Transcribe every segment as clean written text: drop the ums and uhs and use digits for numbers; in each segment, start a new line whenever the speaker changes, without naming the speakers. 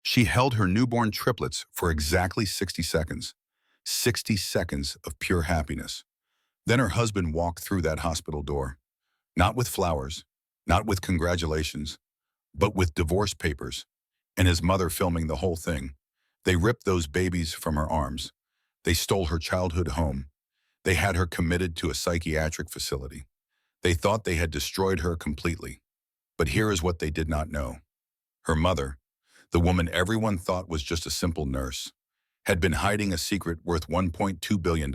She held her newborn triplets for exactly 60 seconds. 60 seconds of pure happiness. Then her husband walked through that hospital door. Not with flowers, not with congratulations, but with divorce papers, and his mother filming the whole thing. They ripped those babies from her arms. They stole her childhood home. They had her committed to a psychiatric facility. They thought they had destroyed her completely. But here is what they did not know. Her mother, the woman everyone thought was just a simple nurse, had been hiding a secret worth $1.2 billion.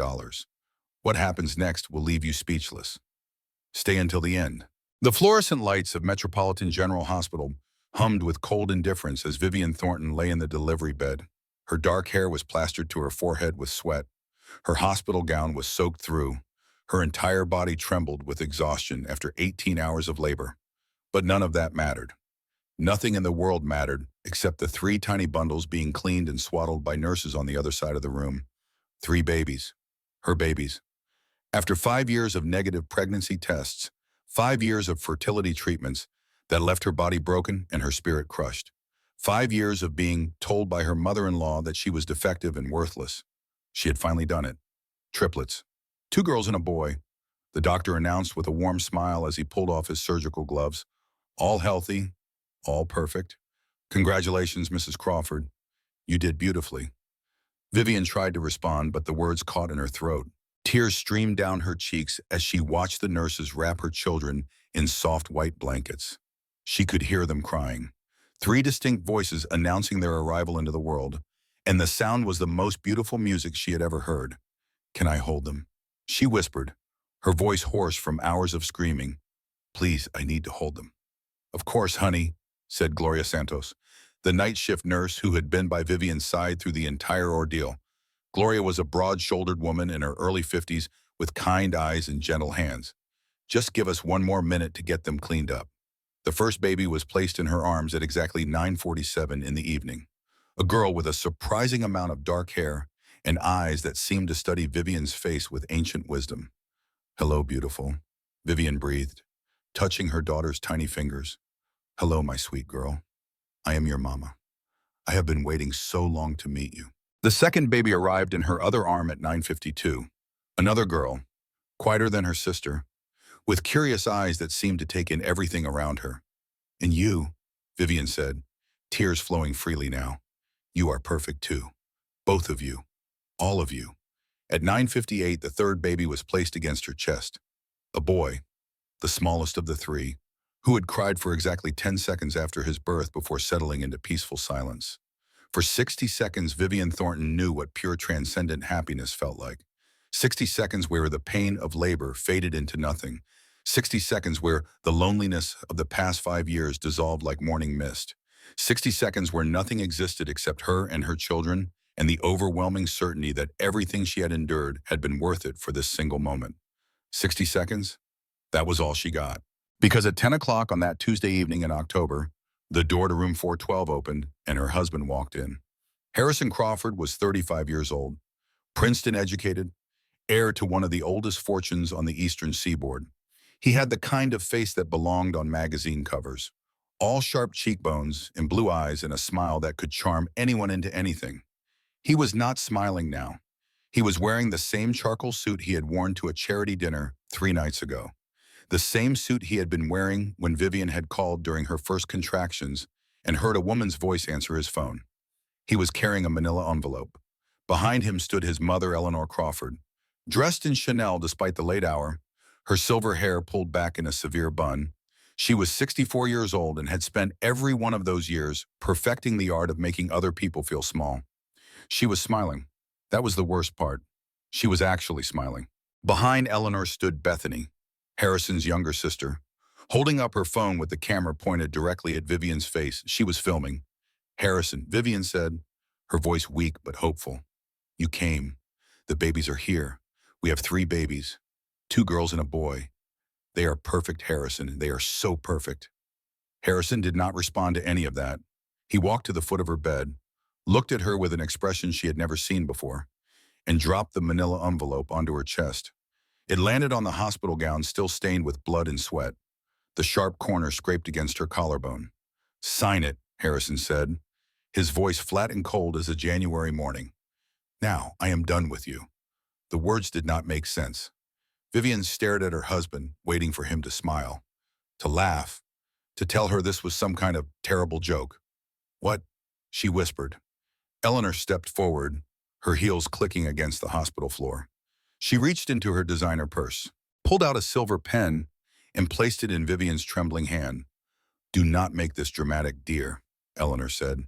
What happens next will leave you speechless. Stay until the end. The fluorescent lights of Metropolitan General Hospital hummed with cold indifference as Vivian Thornton lay in the delivery bed. Her dark hair was plastered to her forehead with sweat. Her hospital gown was soaked through. Her entire body trembled with exhaustion after 18 hours of labor. But none of that mattered. Nothing in the world mattered except the 3 tiny bundles being cleaned and swaddled by nurses on the other side of the room. 3 babies. Her babies. After 5 years of negative pregnancy tests, 5 years of fertility treatments that left her body broken and her spirit crushed. 5 years of being told by her mother-in-law that she was defective and worthless. She had finally done it. Triplets. 2 girls and a boy, the doctor announced with a warm smile as he pulled off his surgical gloves. All healthy, all perfect. Congratulations, Mrs. Crawford. You did beautifully. Vivian tried to respond, but the words caught in her throat. Tears streamed down her cheeks as she watched the nurses wrap her children in soft white blankets. She could hear them crying. 3 distinct voices announcing their arrival into the world, and the sound was the most beautiful music she had ever heard. "Can I hold them?" she whispered, her voice hoarse from hours of screaming. "Please, I need to hold them." "Of course, honey," said Gloria Santos, the night shift nurse who had been by Vivian's side through the entire ordeal. Gloria was a broad-shouldered woman in her early 50s with kind eyes and gentle hands. "Just give us 1 more minute to get them cleaned up." The first baby was placed in her arms at exactly 9:47 in the evening. A girl with a surprising amount of dark hair and eyes that seemed to study Vivian's face with ancient wisdom. "Hello, beautiful," Vivian breathed, touching her daughter's tiny fingers. "Hello, my sweet girl. I am your mama. I have been waiting so long to meet you." The second baby arrived in her other arm at 9:52. Another girl, quieter than her sister, with curious eyes that seemed to take in everything around her. "And you," Vivian said, tears flowing freely now. "You are perfect too. Both of you. All of you." At 9:58, the third baby was placed against her chest. A boy, the smallest of the 3, who had cried for exactly 10 seconds after his birth before settling into peaceful silence. For 60 seconds, Vivian Thornton knew what pure transcendent happiness felt like. 60 seconds where the pain of labor faded into nothing. 60 seconds where the loneliness of the past 5 years dissolved like morning mist. 60 seconds where nothing existed except her and her children, and the overwhelming certainty that everything she had endured had been worth it for this single moment. 60 seconds? That was all she got. Because at 10 o'clock on that Tuesday evening in October, the door to room 412 opened and her husband walked in. Harrison Crawford was 35 years old, Princeton-educated, heir to one of the oldest fortunes on the Eastern Seaboard. He had the kind of face that belonged on magazine covers. All sharp cheekbones and blue eyes and a smile that could charm anyone into anything. He was not smiling now. He was wearing the same charcoal suit he had worn to a charity dinner 3 nights ago. The same suit he had been wearing when Vivian had called during her first contractions and heard a woman's voice answer his phone. He was carrying a manila envelope. Behind him stood his mother, Eleanor Crawford, dressed in Chanel despite the late hour, her silver hair pulled back in a severe bun. She was 64 years old and had spent every one of those years perfecting the art of making other people feel small. She was smiling. That was the worst part. She was actually smiling. Behind Eleanor stood Bethany, Harrison's younger sister, holding up her phone with the camera pointed directly at Vivian's face. She was filming. "Harrison," Vivian said, her voice weak but hopeful. "You came. The babies are here. We have 3 babies, 2 girls and a boy. They are perfect, Harrison. They are so perfect." Harrison did not respond to any of that. He walked to the foot of her bed, looked at her with an expression she had never seen before, and dropped the manila envelope onto her chest. It landed on the hospital gown still stained with blood and sweat. The sharp corner scraped against her collarbone. "Sign it," Harrison said, his voice flat and cold as a January morning. Now, I am done with you. The words did not make sense. Vivian stared at her husband, waiting for him to smile, to laugh, to tell her this was some kind of terrible joke. What? She whispered. Eleanor stepped forward, her heels clicking against the hospital floor. She reached into her designer purse, pulled out a silver pen, and placed it in Vivian's trembling hand. "Do not make this dramatic, dear," Eleanor said,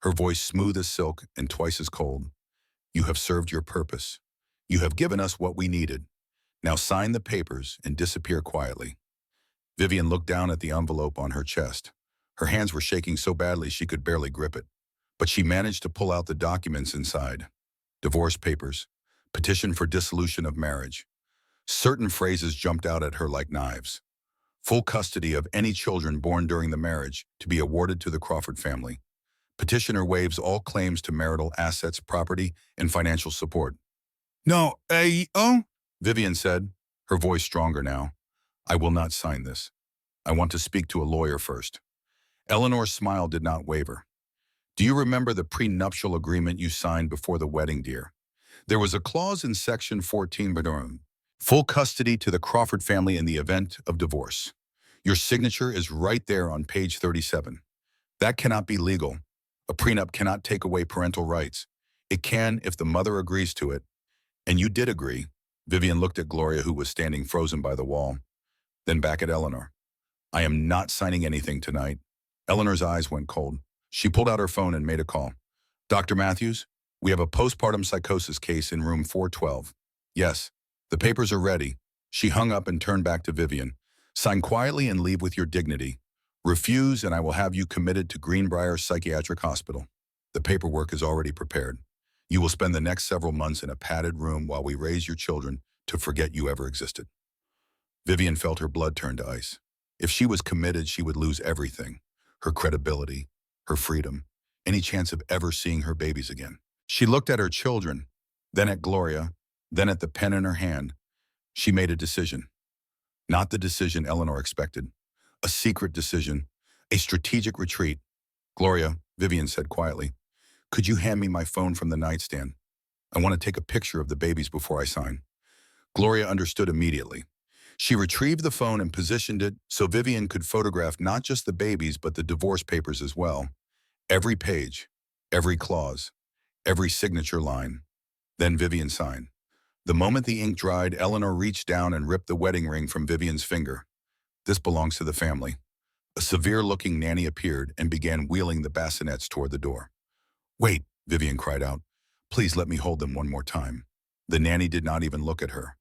her voice smooth as silk and twice as cold. "You have served your purpose. You have given us what we needed. Now sign the papers and disappear quietly." Vivian looked down at the envelope on her chest. Her hands were shaking so badly she could barely grip it. But she managed to pull out the documents inside. Divorce papers, petition for dissolution of marriage. Certain phrases jumped out at her like knives. Full custody of any children born during the marriage to be awarded to the Crawford family. Petitioner waives all claims to marital assets, property, and financial support. "No, Vivian said, her voice stronger now. "I will not sign this. I want to speak to a lawyer first." Eleanor's smile did not waver. "Do you remember the prenuptial agreement you signed before the wedding, dear? There was a clause in Section 14, full custody to the Crawford family in the event of divorce. Your signature is right there on page 37. That cannot be legal. A prenup cannot take away parental rights. It can if the mother agrees to it. And you did agree." Vivian looked at Gloria, who was standing frozen by the wall, then back at Eleanor. "I am not signing anything tonight." Eleanor's eyes went cold. She pulled out her phone and made a call. "Dr. Matthews, we have a postpartum psychosis case in room 412. "Yes, the papers are ready." She hung up and turned back to Vivian. "Sign quietly and leave with your dignity. Refuse and I will have you committed to Greenbrier Psychiatric Hospital. The paperwork is already prepared. You will spend the next several months in a padded room while we raise your children to forget you ever existed." Vivian felt her blood turn to ice. If she was committed, she would lose everything. Her credibility, her freedom, any chance of ever seeing her babies again. She looked at her children, then at Gloria, then at the pen in her hand. She made a decision. Not the decision Eleanor expected. A secret decision, a strategic retreat. "Gloria," Vivian said quietly, "could you hand me my phone from the nightstand? I want to take a picture of the babies before I sign." Gloria understood immediately. She retrieved the phone and positioned it so Vivian could photograph not just the babies but the divorce papers as well. Every page, every clause, every signature line. Then Vivian signed. The moment the ink dried, Eleanor reached down and ripped the wedding ring from Vivian's finger. "This belongs to the family." A severe-looking nanny appeared and began wheeling the bassinets toward the door. "Wait," Vivian cried out. "Please let me hold them one more time." The nanny did not even look at her.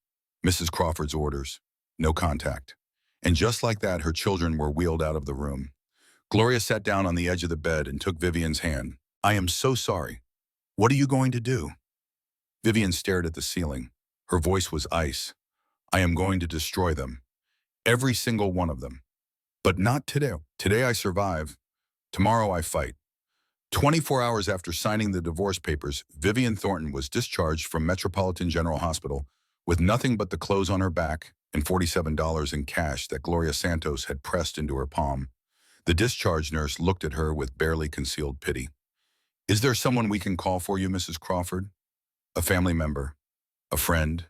Mrs. Crawford's orders. No contact. And just like that, her children were wheeled out of the room. Gloria sat down on the edge of the bed and took Vivian's hand. "I am so sorry. What are you going to do?" Vivian stared at the ceiling. Her voice was ice. "I am going to destroy them. Every single one of them. But not today. Today I survive. Tomorrow I fight." 24 hours after signing the divorce papers, Vivian Thornton was discharged from Metropolitan General Hospital with nothing but the clothes on her back and $47 in cash that Gloria Santos had pressed into her palm. The discharge nurse looked at her with barely concealed pity. "Is there someone we can call for you, Mrs. Crawford?" "A family member. A friend.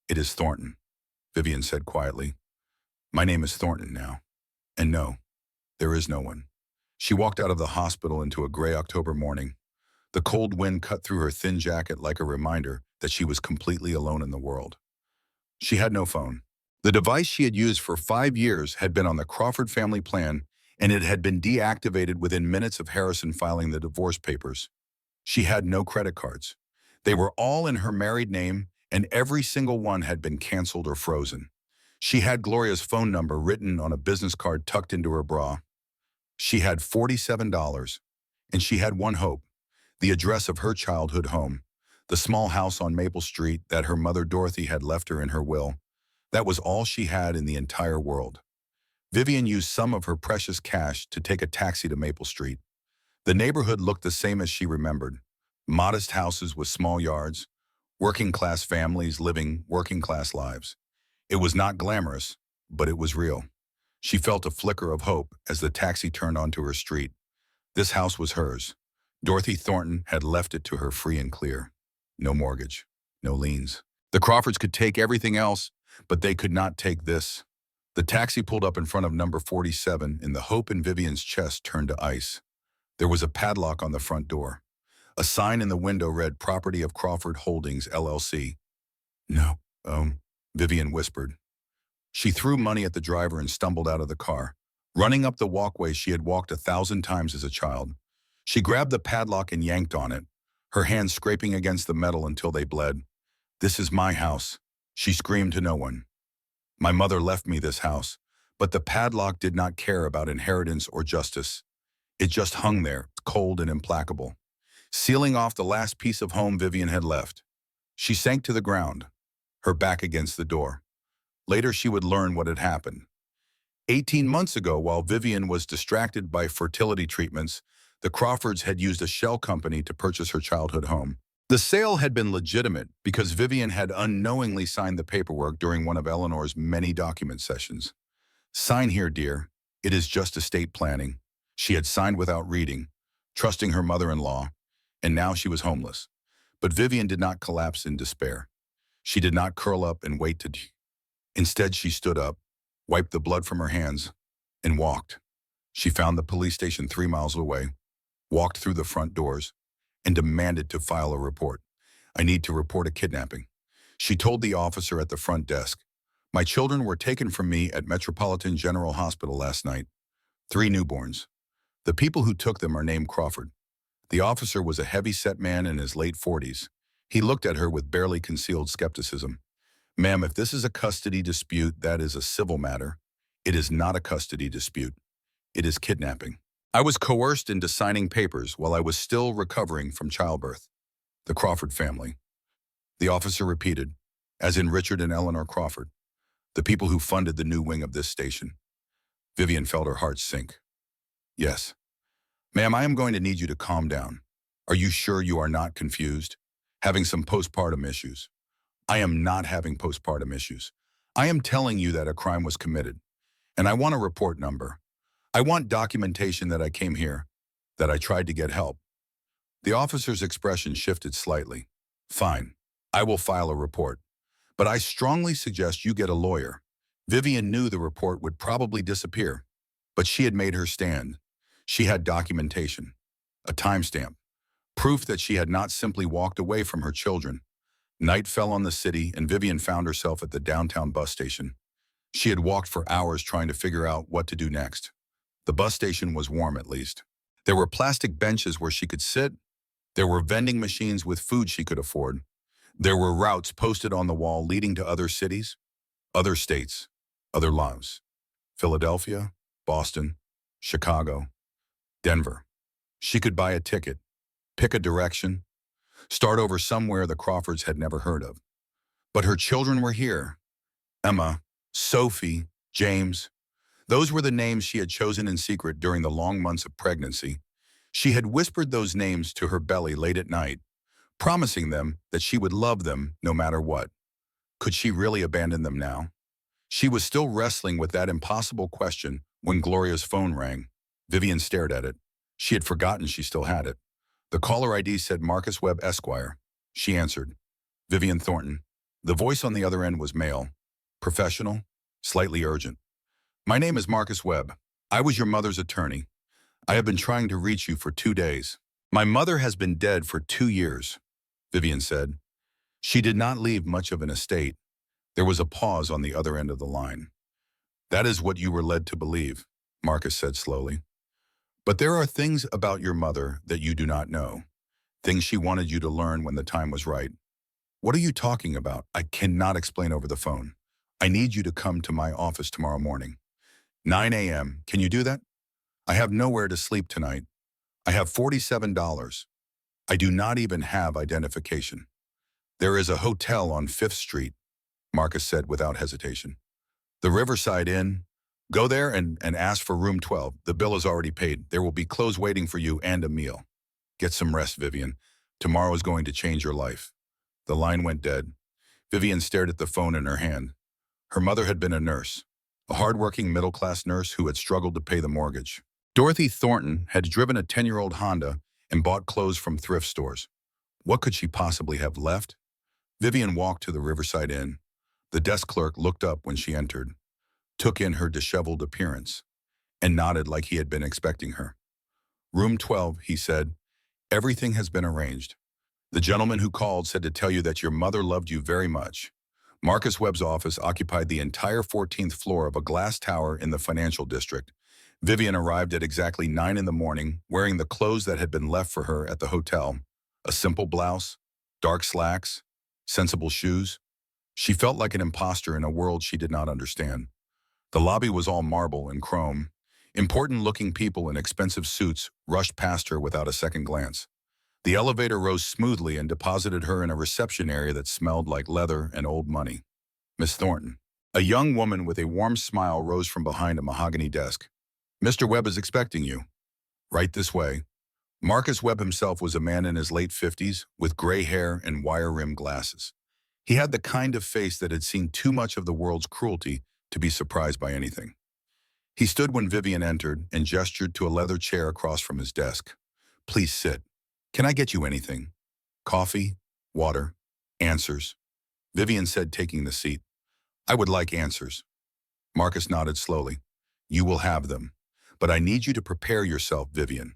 It is Thornton," Vivian said quietly. "My name is Thornton now. And no, there is no one." She walked out of the hospital into a gray October morning. The cold wind cut through her thin jacket like a reminder that she was completely alone in the world. She had no phone. The device she had used for 5 years had been on the Crawford family plan, and it had been deactivated within minutes of Harrison filing the divorce papers. She had no credit cards. They were all in her married name, and every single one had been canceled or frozen. She had Gloria's phone number written on a business card tucked into her bra. She had $47, and she had one hope, the address of her childhood home, the small house on Maple Street that her mother Dorothy had left her in her will. That was all she had in the entire world. Vivian used some of her precious cash to take a taxi to Maple Street. The neighborhood looked the same as she remembered. Modest houses with small yards, working-class families living working-class lives. It was not glamorous, but it was real. She felt a flicker of hope as the taxi turned onto her street. This house was hers. Dorothy Thornton had left it to her free and clear. No mortgage, no liens. The Crawfords could take everything else, but they could not take this. The taxi pulled up in front of number 47, and the hope in Vivian's chest turned to ice. There was a padlock on the front door. A sign in the window read, "Property of Crawford Holdings, LLC." No, Vivian whispered. She threw money at the driver and stumbled out of the car. Running up the walkway she had walked 1,000 times as a child. She grabbed the padlock and yanked on it, her hands scraping against the metal until they bled. "This is my house," she screamed to no one. "My mother left me this house," but the padlock did not care about inheritance or justice. It just hung there, cold and implacable, sealing off the last piece of home Vivian had left. She sank to the ground, her back against the door. Later she would learn what had happened. 18 months ago, while Vivian was distracted by fertility treatments, the Crawfords had used a shell company to purchase her childhood home. The sale had been legitimate because Vivian had unknowingly signed the paperwork during one of Eleanor's many document sessions. "Sign here, dear. It is just estate planning." She had signed without reading, trusting her mother-in-law, and now she was homeless. But Vivian did not collapse in despair. She did not curl up and wait to... Instead, she stood up, wiped the blood from her hands, and walked. She found the police station 3 miles away, walked through the front doors, and demanded to file a report. "I need to report a kidnapping," she told the officer at the front desk. "My children were taken from me at Metropolitan General Hospital last night. 3 newborns. The people who took them are named Crawford." The officer was a heavy-set man in his late 40s. He looked at her with barely concealed skepticism. "Ma'am, if this is a custody dispute, that is a civil matter. It is not a custody dispute. It is kidnapping. I was coerced into signing papers while I was still recovering from childbirth." "The Crawford family," the officer repeated, "as in Richard and Eleanor Crawford, the people who funded the new wing of this station." Vivian felt her heart sink. "Yes. Ma'am, I am going to need you to calm down. Are you sure you are not confused? Having some postpartum issues?" "I am not having postpartum issues. I am telling you that a crime was committed, and I want a report number. I want documentation that I came here, that I tried to get help." The officer's expression shifted slightly. "Fine, I will file a report, but I strongly suggest you get a lawyer." Vivian knew the report would probably disappear, but she had made her stand. She had documentation, a timestamp, proof that she had not simply walked away from her children. Night fell on the city, and Vivian found herself at the downtown bus station. She had walked for hours trying to figure out what to do next. The bus station was warm, at least. There were plastic benches where she could sit. There were vending machines with food she could afford. There were routes posted on the wall leading to other cities, other states, other lives. Philadelphia, Boston, Chicago, Denver. She could buy a ticket, pick a direction, start over somewhere the Crawfords had never heard of. But her children were here. Emma, Sophie, James. Those were the names she had chosen in secret during the long months of pregnancy. She had whispered those names to her belly late at night, promising them that she would love them no matter what. Could she really abandon them now? She was still wrestling with that impossible question when Gloria's phone rang. Vivian stared at it. She had forgotten she still had it. The caller ID said Marcus Webb, Esquire. She answered. "Vivian Thornton." The voice on the other end was male, professional, slightly urgent. "My name is Marcus Webb. I was your mother's attorney. I have been trying to reach you for 2 days. My mother has been dead for 2 years, Vivian said. She did not leave much of an estate. There was a pause on the other end of the line. "That is what you were led to believe," Marcus said slowly. "But there are things about your mother that you do not know, things she wanted you to learn when the time was right." "What are you talking about?" "I cannot explain over the phone. I need you to come to my office tomorrow morning. 9 a.m. Can you do that? I have nowhere to sleep tonight. I have $47. I do not even have identification. There is a hotel on 5th Street, Marcus said without hesitation. "The Riverside Inn. Go there and ask for room 12. The bill is already paid. There will be clothes waiting for you and a meal. Get some rest, Vivian. Tomorrow is going to change your life." The line went dead. Vivian stared at the phone in her hand. Her mother had been a nurse, a hard-working middle-class nurse who had struggled to pay the mortgage. Dorothy Thornton had driven a 10-year-old Honda and bought clothes from thrift stores. What could she possibly have left? Vivian walked to the Riverside Inn. The desk clerk looked up when she entered, took in her disheveled appearance, and nodded like he had been expecting her. "Room 12, he said. "Everything has been arranged. The gentleman who called said to tell you that your mother loved you very much." Marcus Webb's office occupied the entire 14th floor of a glass tower in the financial district. Vivian arrived at exactly 9 in the morning, wearing the clothes that had been left for her at the hotel. A simple blouse, dark slacks, sensible shoes. She felt like an imposter in a world she did not understand. The lobby was all marble and chrome. Important-looking people in expensive suits rushed past her without a second glance. The elevator rose smoothly and deposited her in a reception area that smelled like leather and old money. "Miss Thornton." A young woman with a warm smile rose from behind a mahogany desk. "Mr. Webb is expecting you." "Right this way." Marcus Webb himself was a man in his late 50s with gray hair and wire-rimmed glasses. He had the kind of face that had seen too much of the world's cruelty to be surprised by anything. He stood when Vivian entered and gestured to a leather chair across from his desk. "Please sit. Can I get you anything? Coffee? Water? Answers?" Vivian said, taking the seat. "I would like answers." Marcus nodded slowly. "You will have them. But I need you to prepare yourself, Vivian.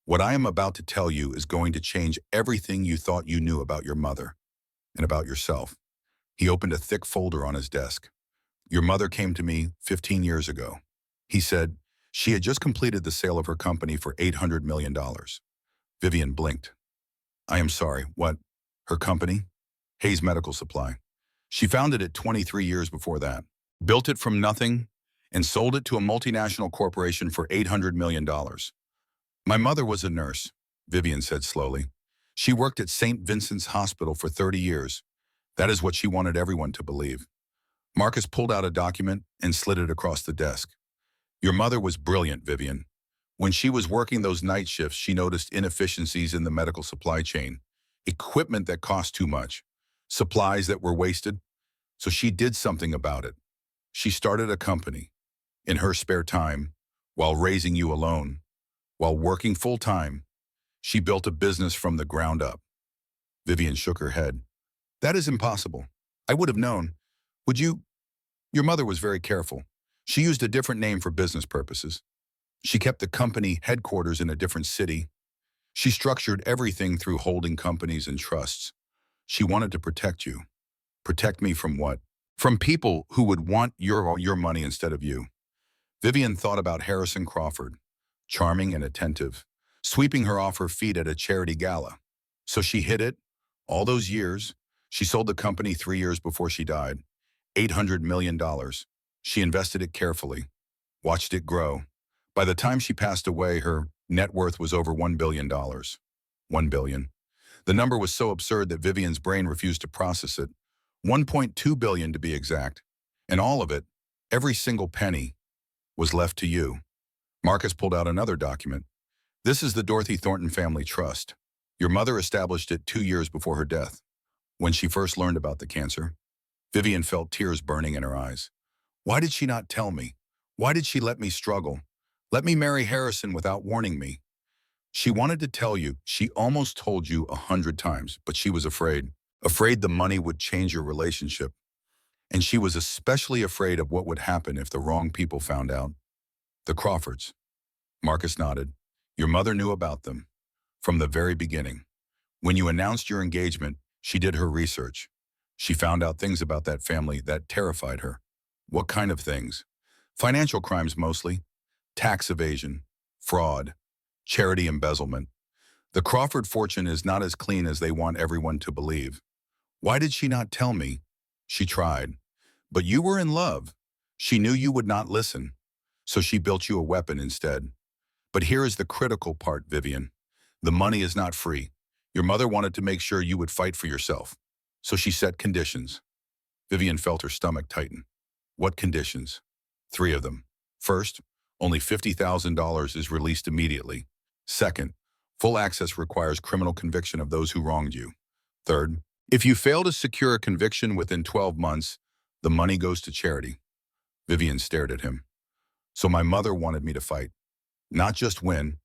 What I am about to tell you is going to change everything you thought you knew about your mother and about yourself." He opened a thick folder on his desk. "Your mother came to me 15 years ago. He said she had just completed the sale of her company for $800 million. Vivian blinked. "I am sorry, what? Her company?" "Hayes Medical Supply. She founded it 23 years before that, built it from nothing, and sold it to a multinational corporation for $800 million. My mother was a nurse," Vivian said slowly. "She worked at St. Vincent's Hospital for 30 years. That is what she wanted everyone to believe." Marcus pulled out a document and slid it across the desk. "Your mother was brilliant, Vivian. When she was working those night shifts, she noticed inefficiencies in the medical supply chain, equipment that cost too much, supplies that were wasted. So she did something about it. She started a company. In her spare time, while raising you alone, while working full-time, she built a business from the ground up." Vivian shook her head. "That is impossible. I would have known. Would you? Your mother was very careful. She used a different name for business purposes. She kept the company headquarters in a different city. She structured everything through holding companies and trusts. She wanted to protect you. Protect me from what? From people who would want your money instead of you." Vivian thought about Harrison Crawford, charming and attentive, sweeping her off her feet at a charity gala. So she hid it. All those years, she sold the company 3 years before she died. $800 million. She invested it carefully, watched it grow. By the time she passed away, her net worth was over $1 billion. $1 billion. The number was so absurd that Vivian's brain refused to process it. $1.2 billion to be exact. And all of it, every single penny, was left to you. Marcus pulled out another document. "This is the Dorothy Thornton Family Trust. Your mother established it 2 years before her death. When she first learned about the cancer." Vivian felt tears burning in her eyes. Why did she not tell me? Why did she let me struggle? Let me marry Harrison without warning me? She wanted to tell you, she almost told you 100 times, but she was afraid. Afraid the money would change your relationship. And she was especially afraid of what would happen if the wrong people found out. "The Crawfords." Marcus nodded. "Your mother knew about them. From the very beginning. When you announced your engagement, she did her research. She found out things about that family that terrified her." "What kind of things?" "Financial crimes mostly. Tax evasion, fraud, charity embezzlement. The Crawford fortune is not as clean as they want everyone to believe." "Why did she not tell me?" "She tried. But you were in love. She knew you would not listen. So she built you a weapon instead. But here is the critical part, Vivian. The money is not free. Your mother wanted to make sure you would fight for yourself. So she set conditions." Vivian felt her stomach tighten. "What conditions?" "3 of them. First, only $50,000 is released immediately. Second, full access requires criminal conviction of those who wronged you. Third, if you fail to secure a conviction within 12 months, the money goes to charity." Vivian stared at him. "So my mother wanted me to fight. Not just win,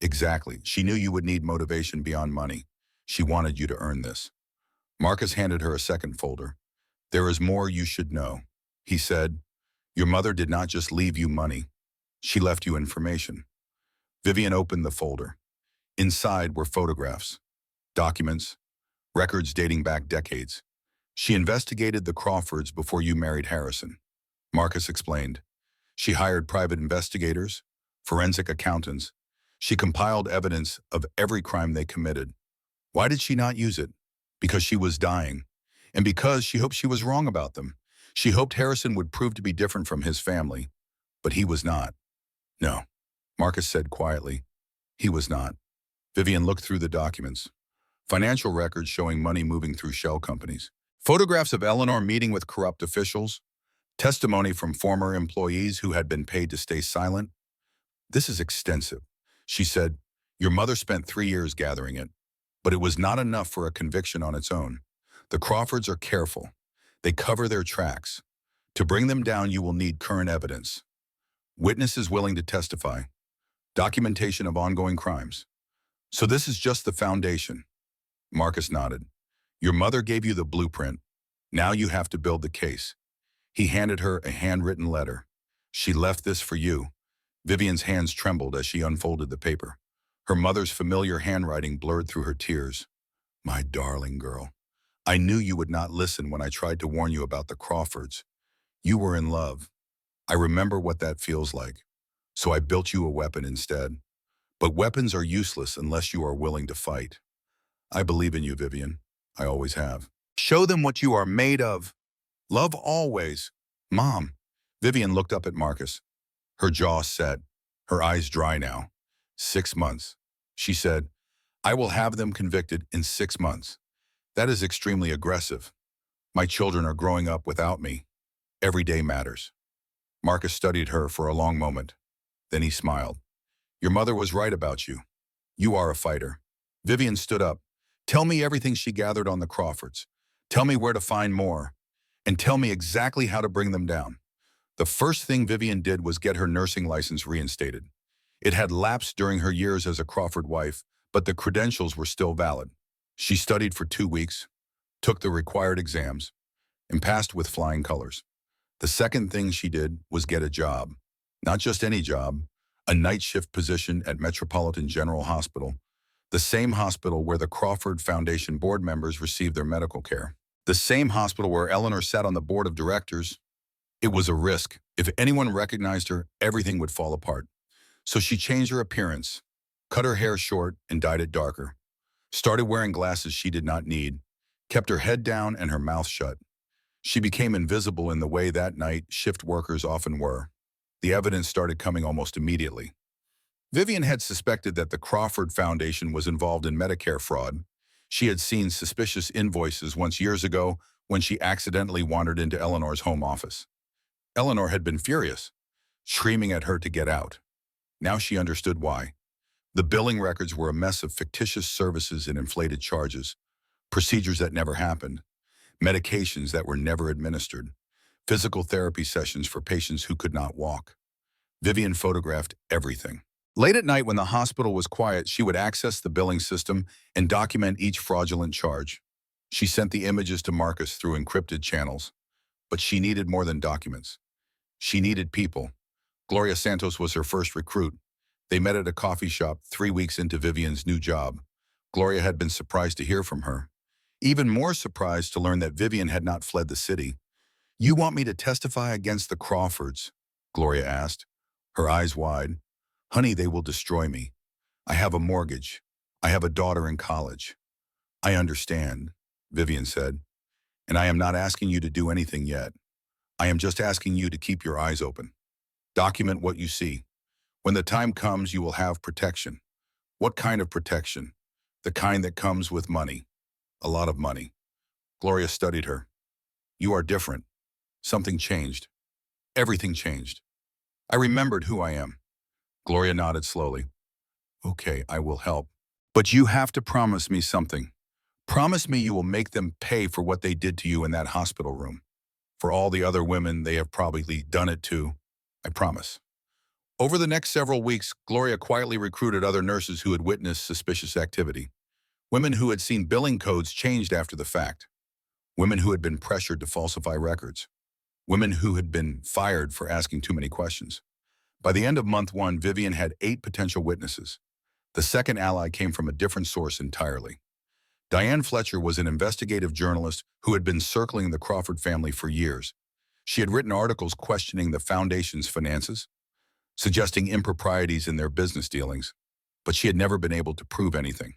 Exactly. She knew you would need motivation beyond money. She wanted you to earn this. Marcus handed her a second folder. There is more you should know. He said, your mother did not just leave you money. She left you information. Vivian opened the folder. Inside were photographs, documents, records dating back decades. She investigated the Crawfords before you married Harrison. Marcus explained. She hired private investigators, forensic accountants. She compiled evidence of every crime they committed. Why did she not use it? Because she was dying. And because she hoped she was wrong about them. She hoped Harrison would prove to be different from his family. But he was not. No, Marcus said quietly. He was not. Vivian looked through the documents. Financial records showing money moving through shell companies. Photographs of Eleanor meeting with corrupt officials. Testimony from former employees who had been paid to stay silent. This is extensive. She said, your mother spent 3 years gathering it. But it was not enough for a conviction on its own. The Crawfords are careful. They cover their tracks. To bring them down, you will need current evidence. Witnesses willing to testify. Documentation of ongoing crimes. So this is just the foundation. Marcus nodded. Your mother gave you the blueprint. Now you have to build the case. He handed her a handwritten letter. She left this for you. Vivian's hands trembled as she unfolded the paper. Her mother's familiar handwriting blurred through her tears. My darling girl, I knew you would not listen when I tried to warn you about the Crawfords. You were in love. I remember what that feels like. So I built you a weapon instead. But weapons are useless unless you are willing to fight. I believe in you, Vivian. I always have. Show them what you are made of. Love always. Mom. Vivian looked up at Marcus. Her jaw set, her eyes dry now. 6 months. She said, I will have them convicted in 6 months. That is extremely aggressive. My children are growing up without me. Every day matters. Marcus studied her for a long moment. Then he smiled. Your mother was right about you. You are a fighter. Vivian stood up. Tell me everything she gathered on the Crawfords. Tell me where to find more. And tell me exactly how to bring them down. The first thing Vivian did was get her nursing license reinstated. It had lapsed during her years as a Crawford wife, but the credentials were still valid. She studied for 2 weeks, took the required exams, and passed with flying colors. The second thing she did was get a job. Not just any job, a night shift position at Metropolitan General Hospital, the same hospital where the Crawford Foundation board members received their medical care. The same hospital where Eleanor sat on the board of directors. It was a risk. If anyone recognized her, everything would fall apart. So she changed her appearance, cut her hair short and dyed it darker, started wearing glasses she did not need, kept her head down and her mouth shut. She became invisible in the way that night shift workers often were. The evidence started coming almost immediately. Vivian had suspected that the Crawford Foundation was involved in Medicare fraud. She had seen suspicious invoices once years ago when she accidentally wandered into Eleanor's home office. Eleanor had been furious, screaming at her to get out. Now she understood why. The billing records were a mess of fictitious services and inflated charges, procedures that never happened, medications that were never administered, physical therapy sessions for patients who could not walk. Vivian photographed everything. Late at night when the hospital was quiet, she would access the billing system and document each fraudulent charge. She sent the images to Marcus through encrypted channels. But she needed more than documents. She needed people. Gloria Santos was her first recruit. They met at a coffee shop 3 weeks into Vivian's new job. Gloria had been surprised to hear from her. Even more surprised to learn that Vivian had not fled the city. You want me to testify against the Crawfords? Gloria asked, her eyes wide. Honey, they will destroy me. I have a mortgage. I have a daughter in college. I understand, Vivian said. And I am not asking you to do anything yet. I am just asking you to keep your eyes open. Document what you see. When the time comes, you will have protection. What kind of protection? The kind that comes with money. A lot of money. Gloria studied her. You are different. Something changed. Everything changed. I remembered who I am. Gloria nodded slowly. Okay, I will help. But you have to promise me something. Promise me you will make them pay for what they did to you in that hospital room. For all the other women they have probably done it to. I promise. Over the next several weeks, Gloria quietly recruited other nurses who had witnessed suspicious activity. Women who had seen billing codes changed after the fact. Women who had been pressured to falsify records. Women who had been fired for asking too many questions. By the end of month one, Vivian had 8 potential witnesses. The second ally came from a different source entirely. Diane Fletcher was an investigative journalist who had been circling the Crawford family for years. She had written articles questioning the foundation's finances, suggesting improprieties in their business dealings, but she had never been able to prove anything.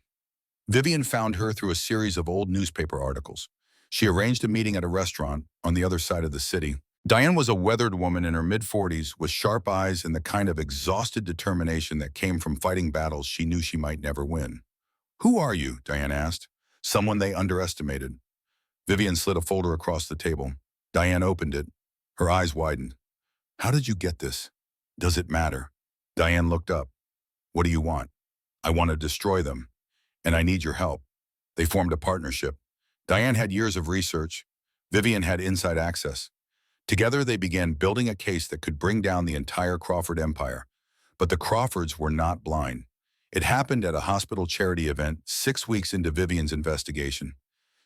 Vivian found her through a series of old newspaper articles. She arranged a meeting at a restaurant on the other side of the city. Diane was a weathered woman in her mid-40s with sharp eyes and the kind of exhausted determination that came from fighting battles she knew she might never win. "Who are you?" Diane asked. "Someone they underestimated." Vivian slid a folder across the table. Diane opened it. Her eyes widened. "How did you get this? Does it matter?" Diane looked up. "What do you want?" "I want to destroy them, and I need your help." They formed a partnership. Diane had years of research. Vivian had inside access. Together, they began building a case that could bring down the entire Crawford empire. But the Crawfords were not blind. It happened at a hospital charity event 6 weeks into Vivian's investigation.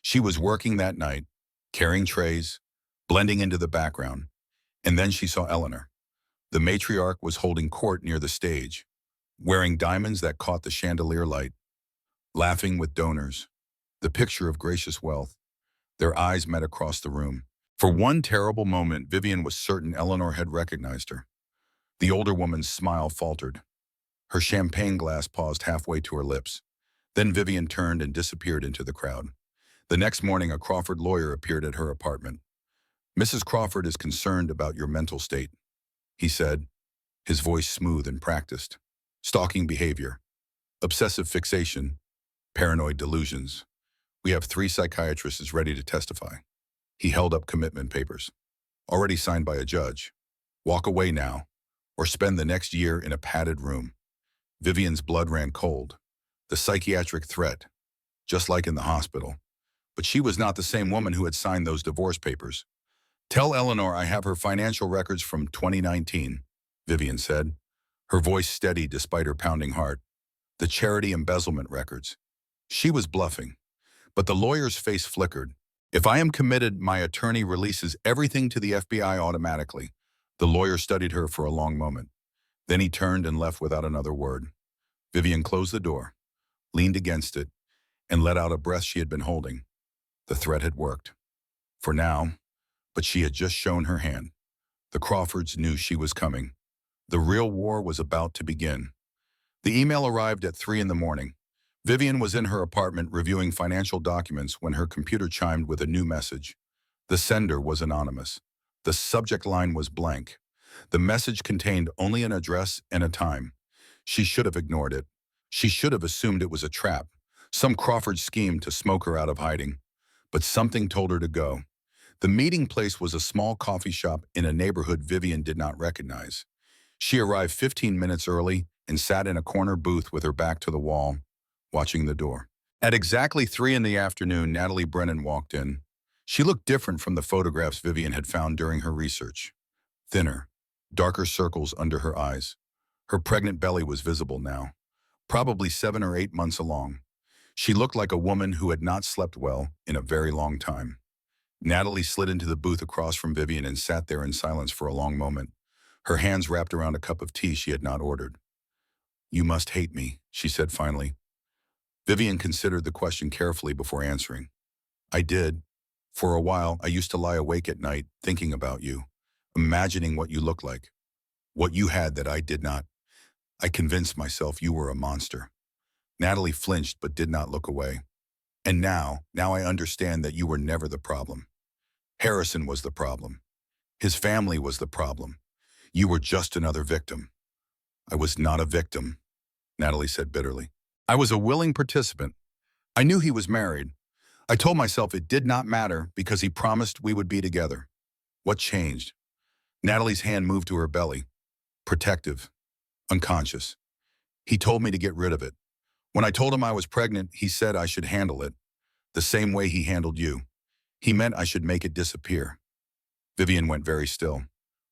She was working that night, carrying trays, blending into the background, and then she saw Eleanor. The matriarch was holding court near the stage, wearing diamonds that caught the chandelier light, laughing with donors, the picture of gracious wealth. Their eyes met across the room. For one terrible moment, Vivian was certain Eleanor had recognized her. The older woman's smile faltered. Her champagne glass paused halfway to her lips. Then Vivian turned and disappeared into the crowd. The next morning, a Crawford lawyer appeared at her apartment. "Mrs. Crawford is concerned about your mental state," he said, his voice smooth and practiced. "Stalking behavior, obsessive fixation, paranoid delusions. We have 3 psychiatrists ready to testify." He held up commitment papers. "Already signed by a judge. Walk away now, or spend the next year in a padded room." Vivian's blood ran cold. The psychiatric threat, just like in the hospital. But she was not the same woman who had signed those divorce papers. "Tell Eleanor I have her financial records from 2019, Vivian said, her voice steady despite her pounding heart. "The charity embezzlement records." She was bluffing, but the lawyer's face flickered. "If I am committed, my attorney releases everything to the FBI automatically." The lawyer studied her for a long moment. Then he turned and left without another word. Vivian closed the door, leaned against it, and let out a breath she had been holding. The threat had worked. For now, but she had just shown her hand. The Crawfords knew she was coming. The real war was about to begin. The email arrived at 3 in the morning. Vivian was in her apartment reviewing financial documents when her computer chimed with a new message. The sender was anonymous. The subject line was blank. The message contained only an address and a time. She should have ignored it. She should have assumed it was a trap, some Crawford scheme to smoke her out of hiding. But something told her to go. The meeting place was a small coffee shop in a neighborhood Vivian did not recognize. She arrived 15 minutes early and sat in a corner booth with her back to the wall, watching the door. At exactly 3 in the afternoon, Natalie Brennan walked in. She looked different from the photographs Vivian had found during her research. Thinner, darker circles under her eyes. Her pregnant belly was visible now, probably 7 or 8 months along. She looked like a woman who had not slept well in a very long time. Natalie slid into the booth across from Vivian and sat there in silence for a long moment, her hands wrapped around a cup of tea she had not ordered. "You must hate me," she said finally. Vivian considered the question carefully before answering. "I did. For a while, I used to lie awake at night thinking about you, imagining what you looked like, what you had that I did not. I convinced myself you were a monster." Natalie flinched but did not look away. "And now I understand that you were never the problem. Harrison was the problem. His family was the problem. You were just another victim." "I was not a victim," Natalie said bitterly. "I was a willing participant. I knew he was married. I told myself it did not matter because he promised we would be together." "What changed?" Natalie's hand moved to her belly. "Protective. Unconscious. He told me to get rid of it. When I told him I was pregnant, he said I should handle it the same way he handled you. He meant I should make it disappear." Vivian went very still.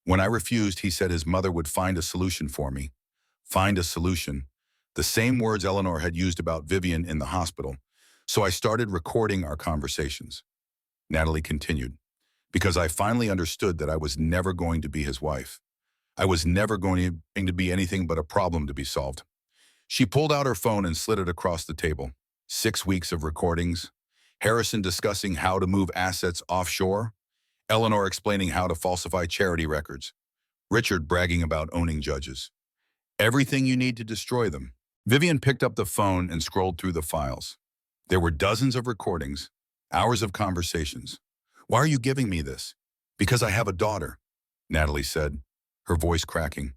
When I refused, he said his mother would find a solution for me. Find a solution. The same words Eleanor had used about Vivian in the hospital. So I started recording our conversations. Natalie continued, because I finally understood that I was never going to be his wife. I was never going to be anything but a problem to be solved. She pulled out her phone and slid it across the table. 6 weeks of recordings. Harrison discussing how to move assets offshore. Eleanor explaining how to falsify charity records. Richard bragging about owning judges. Everything you need to destroy them. Vivian picked up the phone and scrolled through the files. There were dozens of recordings, hours of conversations. Why are you giving me this? Because I have a daughter, Natalie said, her voice cracking.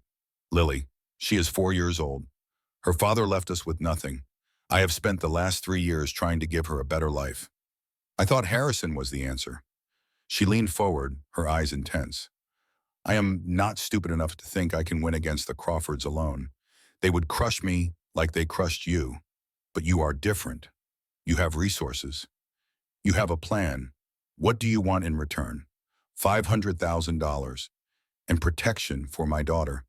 Lily, she is 4 years old. Her father left us with nothing. I have spent the last 3 years trying to give her a better life. I thought Harrison was the answer. She leaned forward, her eyes intense. I am not stupid enough to think I can win against the Crawfords alone. They would crush me like they crushed you. But you are different. You have resources. You have a plan. What do you want in return? $500,000 and protection for my daughter.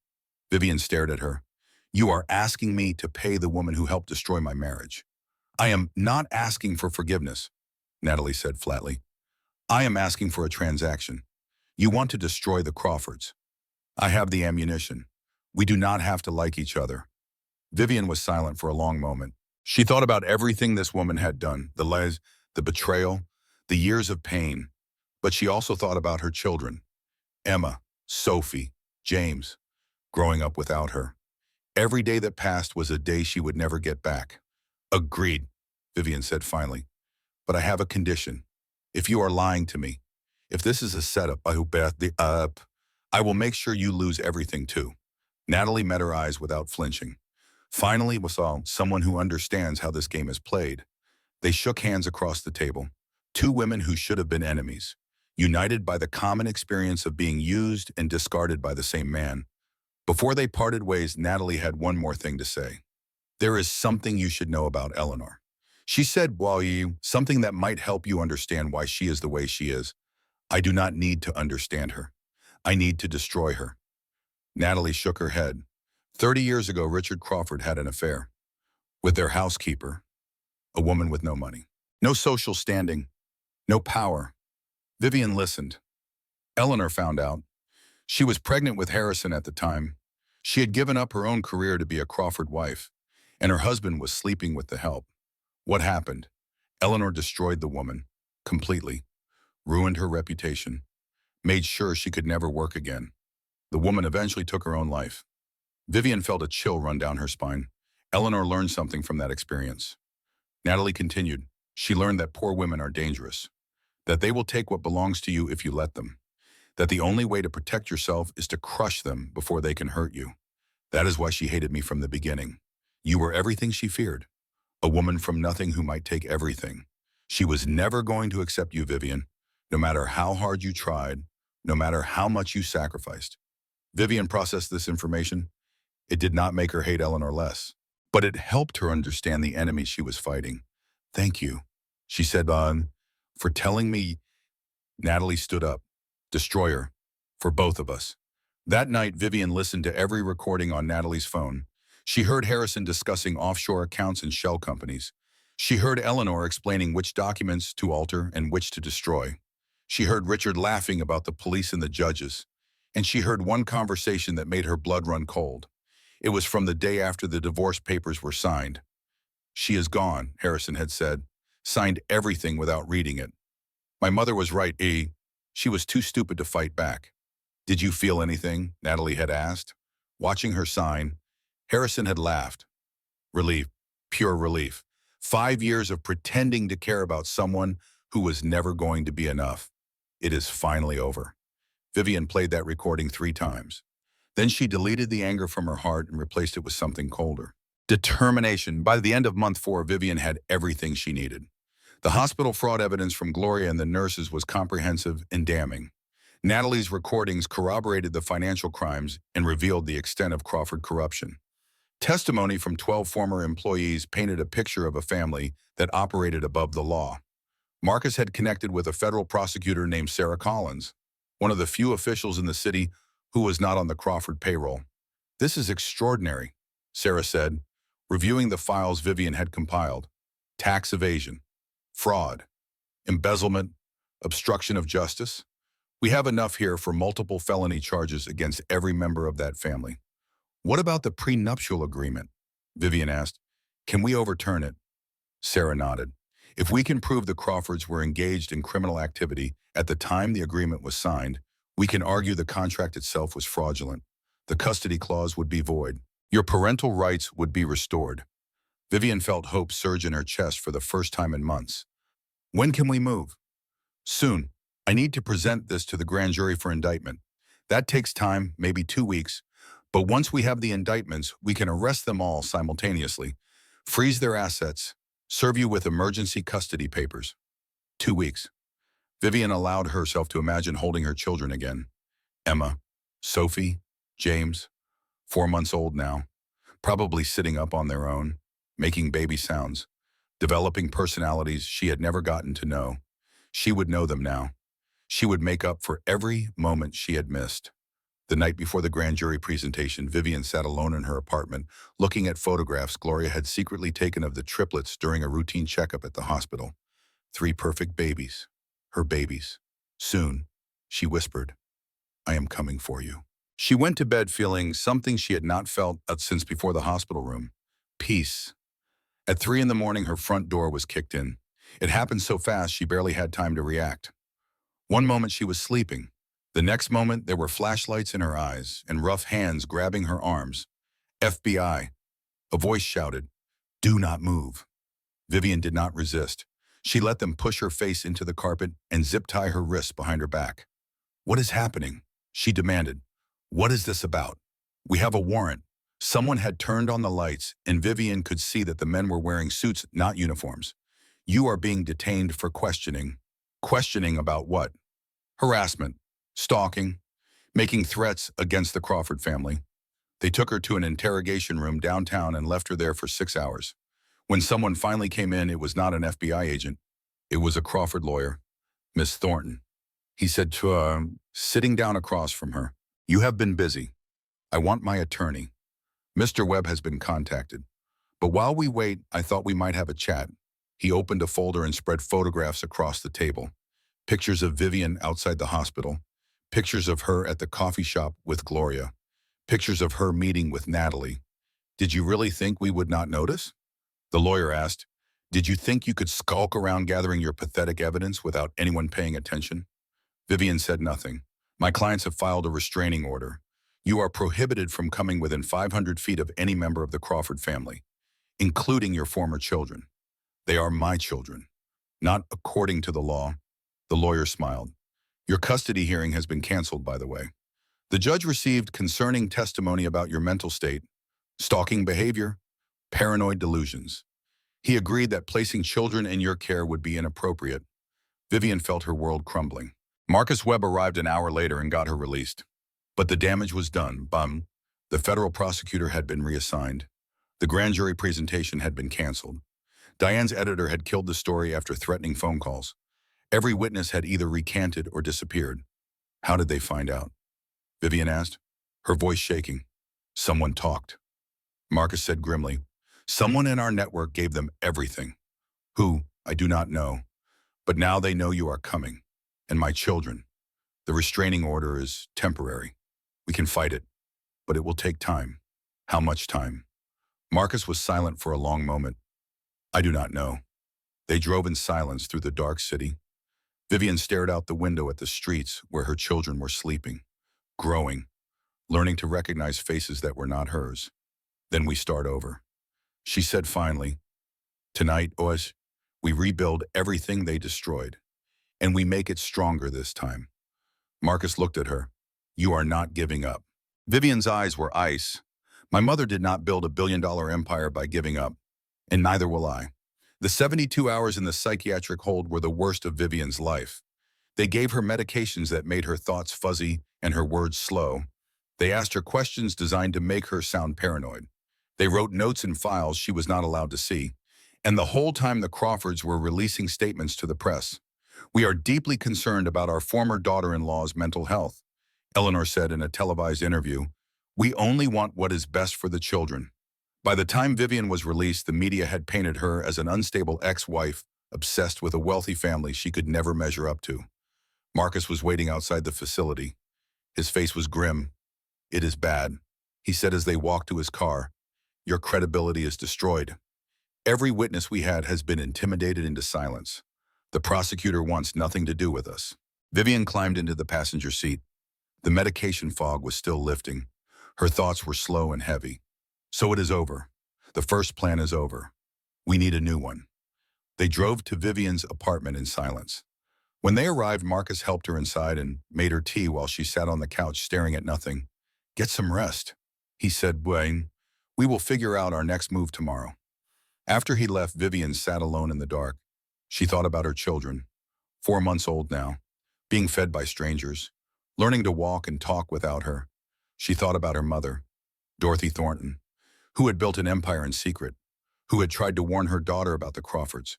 Vivian stared at her. You are asking me to pay the woman who helped destroy my marriage. I am not asking for forgiveness, Natalie said flatly. I am asking for a transaction. You want to destroy the Crawfords. I have the ammunition. We do not have to like each other. Vivian was silent for a long moment. She thought about everything this woman had done, the lies, the betrayal, the years of pain. But she also thought about her children, Emma, Sophie, James, growing up without her. Every day that passed was a day she would never get back. Agreed, Vivian said finally. But I have a condition. If you are lying to me, if this is a setup, I will make sure you lose everything too. Natalie met her eyes without flinching. Finally, we saw someone who understands how this game is played. They shook hands across the table. Two women who should have been enemies, united by the common experience of being used and discarded by the same man. Before they parted ways, Natalie had one more thing to say. There is something you should know about Eleanor. She said, something that might help you understand why she is the way she is. I do not need to understand her. I need to destroy her. Natalie shook her head. 30 years ago, Richard Crawford had an affair with their housekeeper, a woman with no money, no social standing, no power. Vivian listened. Eleanor found out. She was pregnant with Harrison at the time. She had given up her own career to be a Crawford wife, and her husband was sleeping with the help. What happened? Eleanor destroyed the woman, completely, ruined her reputation, made sure she could never work again. The woman eventually took her own life. Vivian felt a chill run down her spine. Eleanor learned something from that experience. Natalie continued. She learned that poor women are dangerous, that they will take what belongs to you if you let them, that the only way to protect yourself is to crush them before they can hurt you. That is why she hated me from the beginning. You were everything she feared, a woman from nothing who might take everything. She was never going to accept you, Vivian, no matter how hard you tried, no matter how much you sacrificed. Vivian processed this information. It did not make her hate Eleanor less, but it helped her understand the enemy she was fighting. Thank you, she said, for telling me. Natalie stood up. Destroyer, for both of us. That night, Vivian listened to every recording on Natalie's phone. She heard Harrison discussing offshore accounts and shell companies. She heard Eleanor explaining which documents to alter and which to destroy. She heard Richard laughing about the police and the judges. And she heard one conversation that made her blood run cold. It was from the day after the divorce papers were signed. She is gone, Harrison had said. Signed everything without reading it. My mother was right, She was too stupid to fight back. Did you feel anything? Natalie had asked. Watching her sign, Harrison had laughed. Relief, pure relief. 5 years of pretending to care about someone who was never going to be enough. It is finally over. Vivian played that recording 3 times. Then she deleted the anger from her heart and replaced it with something colder. Determination. By the end of month 4, Vivian had everything she needed. The hospital fraud evidence from Gloria and the nurses was comprehensive and damning. Natalie's recordings corroborated the financial crimes and revealed the extent of Crawford corruption. Testimony from 12 former employees painted a picture of a family that operated above the law. Marcus had connected with a federal prosecutor named Sarah Collins, one of the few officials in the city who was not on the Crawford payroll. This is extraordinary, Sarah said, reviewing the files Vivian had compiled. Tax evasion, fraud, embezzlement, obstruction of justice. We have enough here for multiple felony charges against every member of that family. What about the prenuptial agreement? Vivian asked. Can we overturn it? Sarah nodded. If we can prove the Crawfords were engaged in criminal activity at the time the agreement was signed, we can argue the contract itself was fraudulent. The custody clause would be void. Your parental rights would be restored. Vivian felt hope surge in her chest for the first time in months. When can we move? Soon. I need to present this to the grand jury for indictment. That takes time, maybe 2 weeks. But once we have the indictments, we can arrest them all simultaneously, freeze their assets, serve you with emergency custody papers. 2 weeks. Vivian allowed herself to imagine holding her children again. Emma, Sophie, James, 4 months old now, probably sitting up on their own, making baby sounds, developing personalities she had never gotten to know. She would know them now. She would make up for every moment she had missed. The night before the grand jury presentation, Vivian sat alone in her apartment, looking at photographs Gloria had secretly taken of the triplets during a routine checkup at the hospital. 3 perfect babies. Her babies. Soon, she whispered, I am coming for you. She went to bed feeling something she had not felt since before the hospital room. Peace. At 3 in the morning, her front door was kicked in. It happened so fast she barely had time to react. One moment she was sleeping. The next moment there were flashlights in her eyes and rough hands grabbing her arms. FBI. A voice shouted, do not move. Vivian did not resist. She let them push her face into the carpet and zip-tie her wrists behind her back. What is happening? She demanded. What is this about? We have a warrant. Someone had turned on the lights, and Vivian could see that the men were wearing suits, not uniforms. You are being detained for questioning. Questioning about what? Harassment, stalking, making threats against the Crawford family. They took her to an interrogation room downtown and left her there for 6 hours. When someone finally came in, it was not an FBI agent. It was a Crawford lawyer, Miss Thornton. He said to her, sitting down across from her, you have been busy. I want my attorney. Mr. Webb has been contacted. But while we wait, I thought we might have a chat. He opened a folder and spread photographs across the table. Pictures of Vivian outside the hospital. Pictures of her at the coffee shop with Gloria. Pictures of her meeting with Natalie. Did you really think we would not notice? The lawyer asked. Did you think you could skulk around gathering your pathetic evidence without anyone paying attention? Vivian said nothing. My clients have filed a restraining order. You are prohibited from coming within 500 feet of any member of the Crawford family, including your former children. They are my children, not according to the law. The lawyer smiled. Your custody hearing has been canceled, by the way. The judge received concerning testimony about your mental state, stalking behavior, paranoid delusions. He agreed that placing children in your care would be inappropriate. Vivian felt her world crumbling. Marcus Webb arrived an hour later and got her released. But the damage was done. The federal prosecutor had been reassigned. The grand jury presentation had been canceled. Diane's editor had killed the story after threatening phone calls. Every witness had either recanted or disappeared. How did they find out? Vivian asked, her voice shaking. Someone talked. Marcus said grimly, someone in our network gave them everything. Who, I do not know. But now they know you are coming. And my children. The restraining order is temporary. We can fight it, but it will take time. How much time? Marcus was silent for a long moment. I do not know. They drove in silence through the dark city. Vivian stared out the window at the streets where her children were sleeping, growing, learning to recognize faces that were not hers. Then we start over. She said finally, tonight, Oz, we rebuild everything they destroyed, and we make it stronger this time. Marcus looked at her. You are not giving up. Vivian's eyes were ice. My mother did not build a billion-dollar empire by giving up, and neither will I. The 72 hours in the psychiatric hold were the worst of Vivian's life. They gave her medications that made her thoughts fuzzy and her words slow. They asked her questions designed to make her sound paranoid. They wrote notes in files she was not allowed to see. And the whole time the Crawfords were releasing statements to the press. We are deeply concerned about our former daughter-in-law's mental health. Eleanor said in a televised interview, "We only want what is best for the children." By the time Vivian was released, the media had painted her as an unstable ex-wife, obsessed with a wealthy family she could never measure up to. Marcus was waiting outside the facility. His face was grim. "It is bad," he said as they walked to his car. "Your credibility is destroyed. Every witness we had has been intimidated into silence. The prosecutor wants nothing to do with us." Vivian climbed into the passenger seat. The medication fog was still lifting. Her thoughts were slow and heavy. "So it is over. The first plan is over. We need a new one." They drove to Vivian's apartment in silence. When they arrived, Marcus helped her inside and made her tea while she sat on the couch staring at nothing. "Get some rest," he said, "Wayne. We will figure out our next move tomorrow." After he left, Vivian sat alone in the dark. She thought about her children, 4 months old now, being fed by strangers, learning to walk and talk without her. She thought about her mother, Dorothy Thornton, who had built an empire in secret, who had tried to warn her daughter about the Crawfords,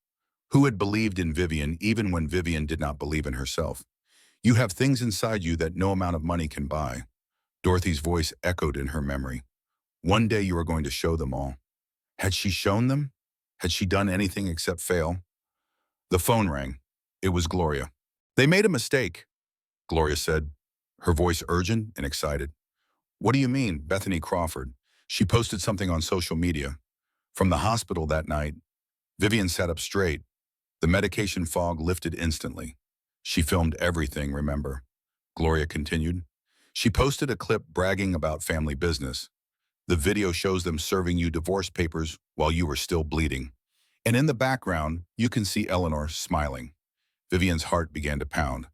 who had believed in Vivian even when Vivian did not believe in herself. "You have things inside you that no amount of money can buy." Dorothy's voice echoed in her memory. "One day you are going to show them all." Had she shown them? Had she done anything except fail? The phone rang. It was Gloria. "They made a mistake," Gloria said, her voice urgent and excited. "What do you mean?" Bethany Crawford. She posted something on social media. From the hospital that night, Vivian sat up straight. The medication fog lifted instantly. "She filmed everything, remember?" Gloria continued. "She posted a clip bragging about family business. The video shows them serving you divorce papers while you were still bleeding. And in the background, you can see Eleanor smiling." Vivian's heart began to pound.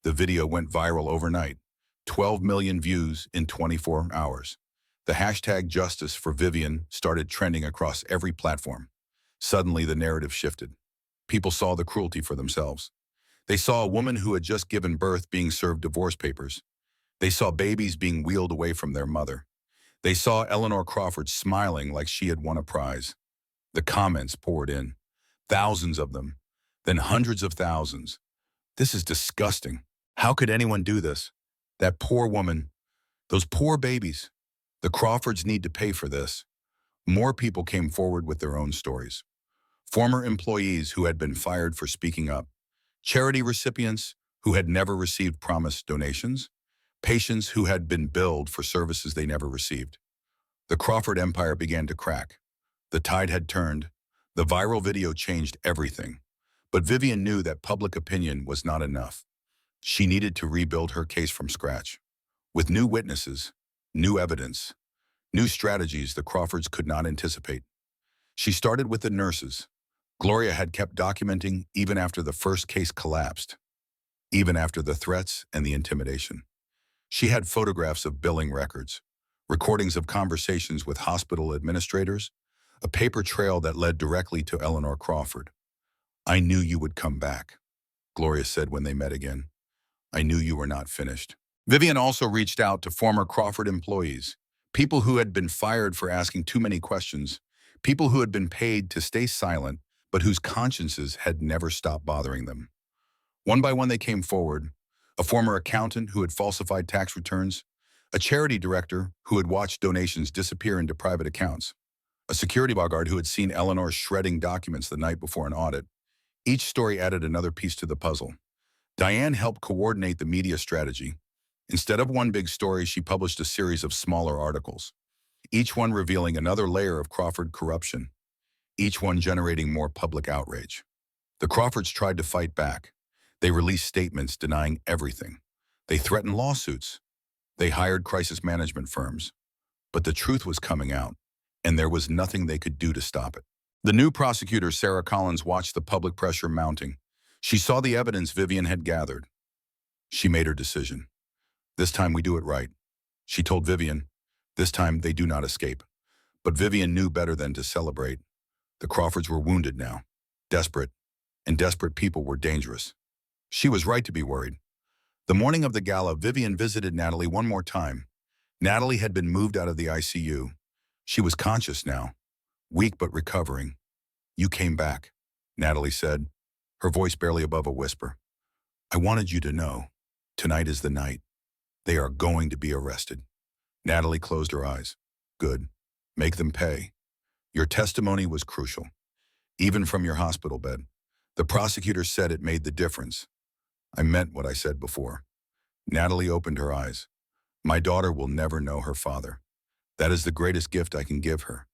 The video went viral overnight. 12 million views in 24 hours. The hashtag Justice for Vivian started trending across every platform. Suddenly, the narrative shifted. People saw the cruelty for themselves. They saw a woman who had just given birth being served divorce papers. They saw babies being wheeled away from their mother. They saw Eleanor Crawford smiling like she had won a prize. The comments poured in, thousands of them, then hundreds of thousands. "This is disgusting. How could anyone do this? That poor woman. Those poor babies. The Crawfords need to pay for this." More people came forward with their own stories. Former employees who had been fired for speaking up. Charity recipients who had never received promised donations. Patients who had been billed for services they never received. The Crawford empire began to crack. The tide had turned. The viral video changed everything. But Vivian knew that public opinion was not enough. She needed to rebuild her case from scratch. With new witnesses, new evidence, new strategies the Crawfords could not anticipate. She started with the nurses. Gloria had kept documenting even after the first case collapsed, even after the threats and the intimidation. She had photographs of billing records, recordings of conversations with hospital administrators, a paper trail that led directly to Eleanor Crawford. "I knew you would come back," Gloria said when they met again. "I knew you were not finished." Vivian also reached out to former Crawford employees, people who had been fired for asking too many questions, people who had been paid to stay silent, but whose consciences had never stopped bothering them. One by one they came forward, a former accountant who had falsified tax returns, a charity director who had watched donations disappear into private accounts, a security guard who had seen Eleanor shredding documents the night before an audit. Each story added another piece to the puzzle. Diane helped coordinate the media strategy. Instead of one big story, she published a series of smaller articles, each one revealing another layer of Crawford corruption, each one generating more public outrage. The Crawfords tried to fight back. They released statements denying everything. They threatened lawsuits. They hired crisis management firms. But the truth was coming out, and there was nothing they could do to stop it. The new prosecutor, Sarah Collins, watched the public pressure mounting. She saw the evidence Vivian had gathered. She made her decision. "This time we do it right," she told Vivian. "This time they do not escape." But Vivian knew better than to celebrate. The Crawfords were wounded now, desperate, and desperate people were dangerous. She was right to be worried. The morning of the gala, Vivian visited Natalie one more time. Natalie had been moved out of the ICU. She was conscious now, weak but recovering. "You came back," Natalie said, her voice barely above a whisper. "I wanted you to know. Tonight is the night. They are going to be arrested. Natalie closed her eyes. Good. Make them pay. Your testimony was crucial, even from your hospital bed. The prosecutor said it made the difference. I meant what I said before. Natalie opened her eyes. My daughter will never know her father. That is the greatest gift I can give her.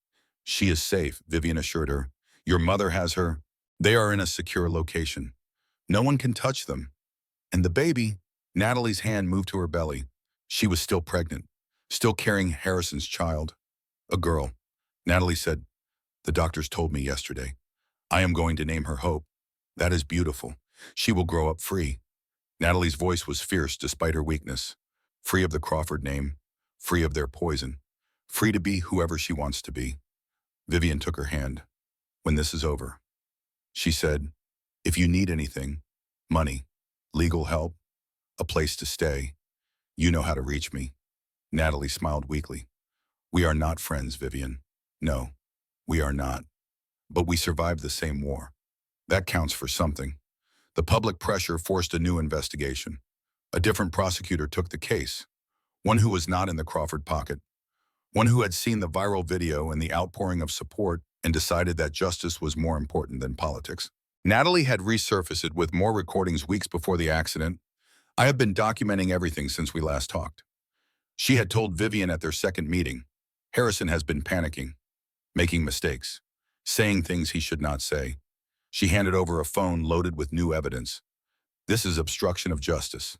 She is safe, Vivian assured her. Your mother has her. They are in a secure location. No one can touch them. And the baby, Natalie's hand moved to her belly. She was still pregnant, still carrying Harrison's child. A girl. Natalie said, the doctors told me yesterday. I am going to name her Hope. That is beautiful. She will grow up free. Natalie's voice was fierce despite her weakness. Free of the Crawford name, free of their poison, free to be whoever she wants to be. Vivian took her hand. When this is over, she said, if you need anything, money, legal help, a place to stay, you know how to reach me. Natalie smiled weakly. We are not friends, Vivian. No, we are not. But we survived the same war. That counts for something. The public pressure forced a new investigation. A different prosecutor took the case, one who was not in the Crawford pocket, one who had seen the viral video and the outpouring of support and decided that justice was more important than politics. Natalie had resurfaced it with more recordings weeks before the accident. I have been documenting everything since we last talked. She had told Vivian at their second meeting, Harrison has been panicking, making mistakes, saying things he should not say. She handed over a phone loaded with new evidence. This is obstruction of justice,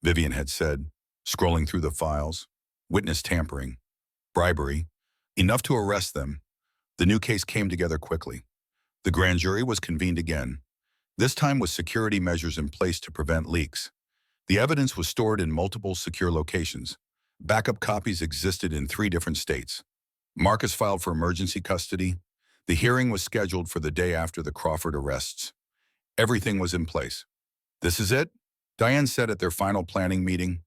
Vivian had said, scrolling through the files. Witness tampering, bribery, enough to arrest them. The new case came together quickly. The grand jury was convened again, this time with security measures in place to prevent leaks. The evidence was stored in multiple secure locations. Backup copies existed in 3 different states. Marcus filed for emergency custody. The hearing was scheduled for the day after the Crawford arrests. Everything was in place. This is it, Diane said at their final planning meeting.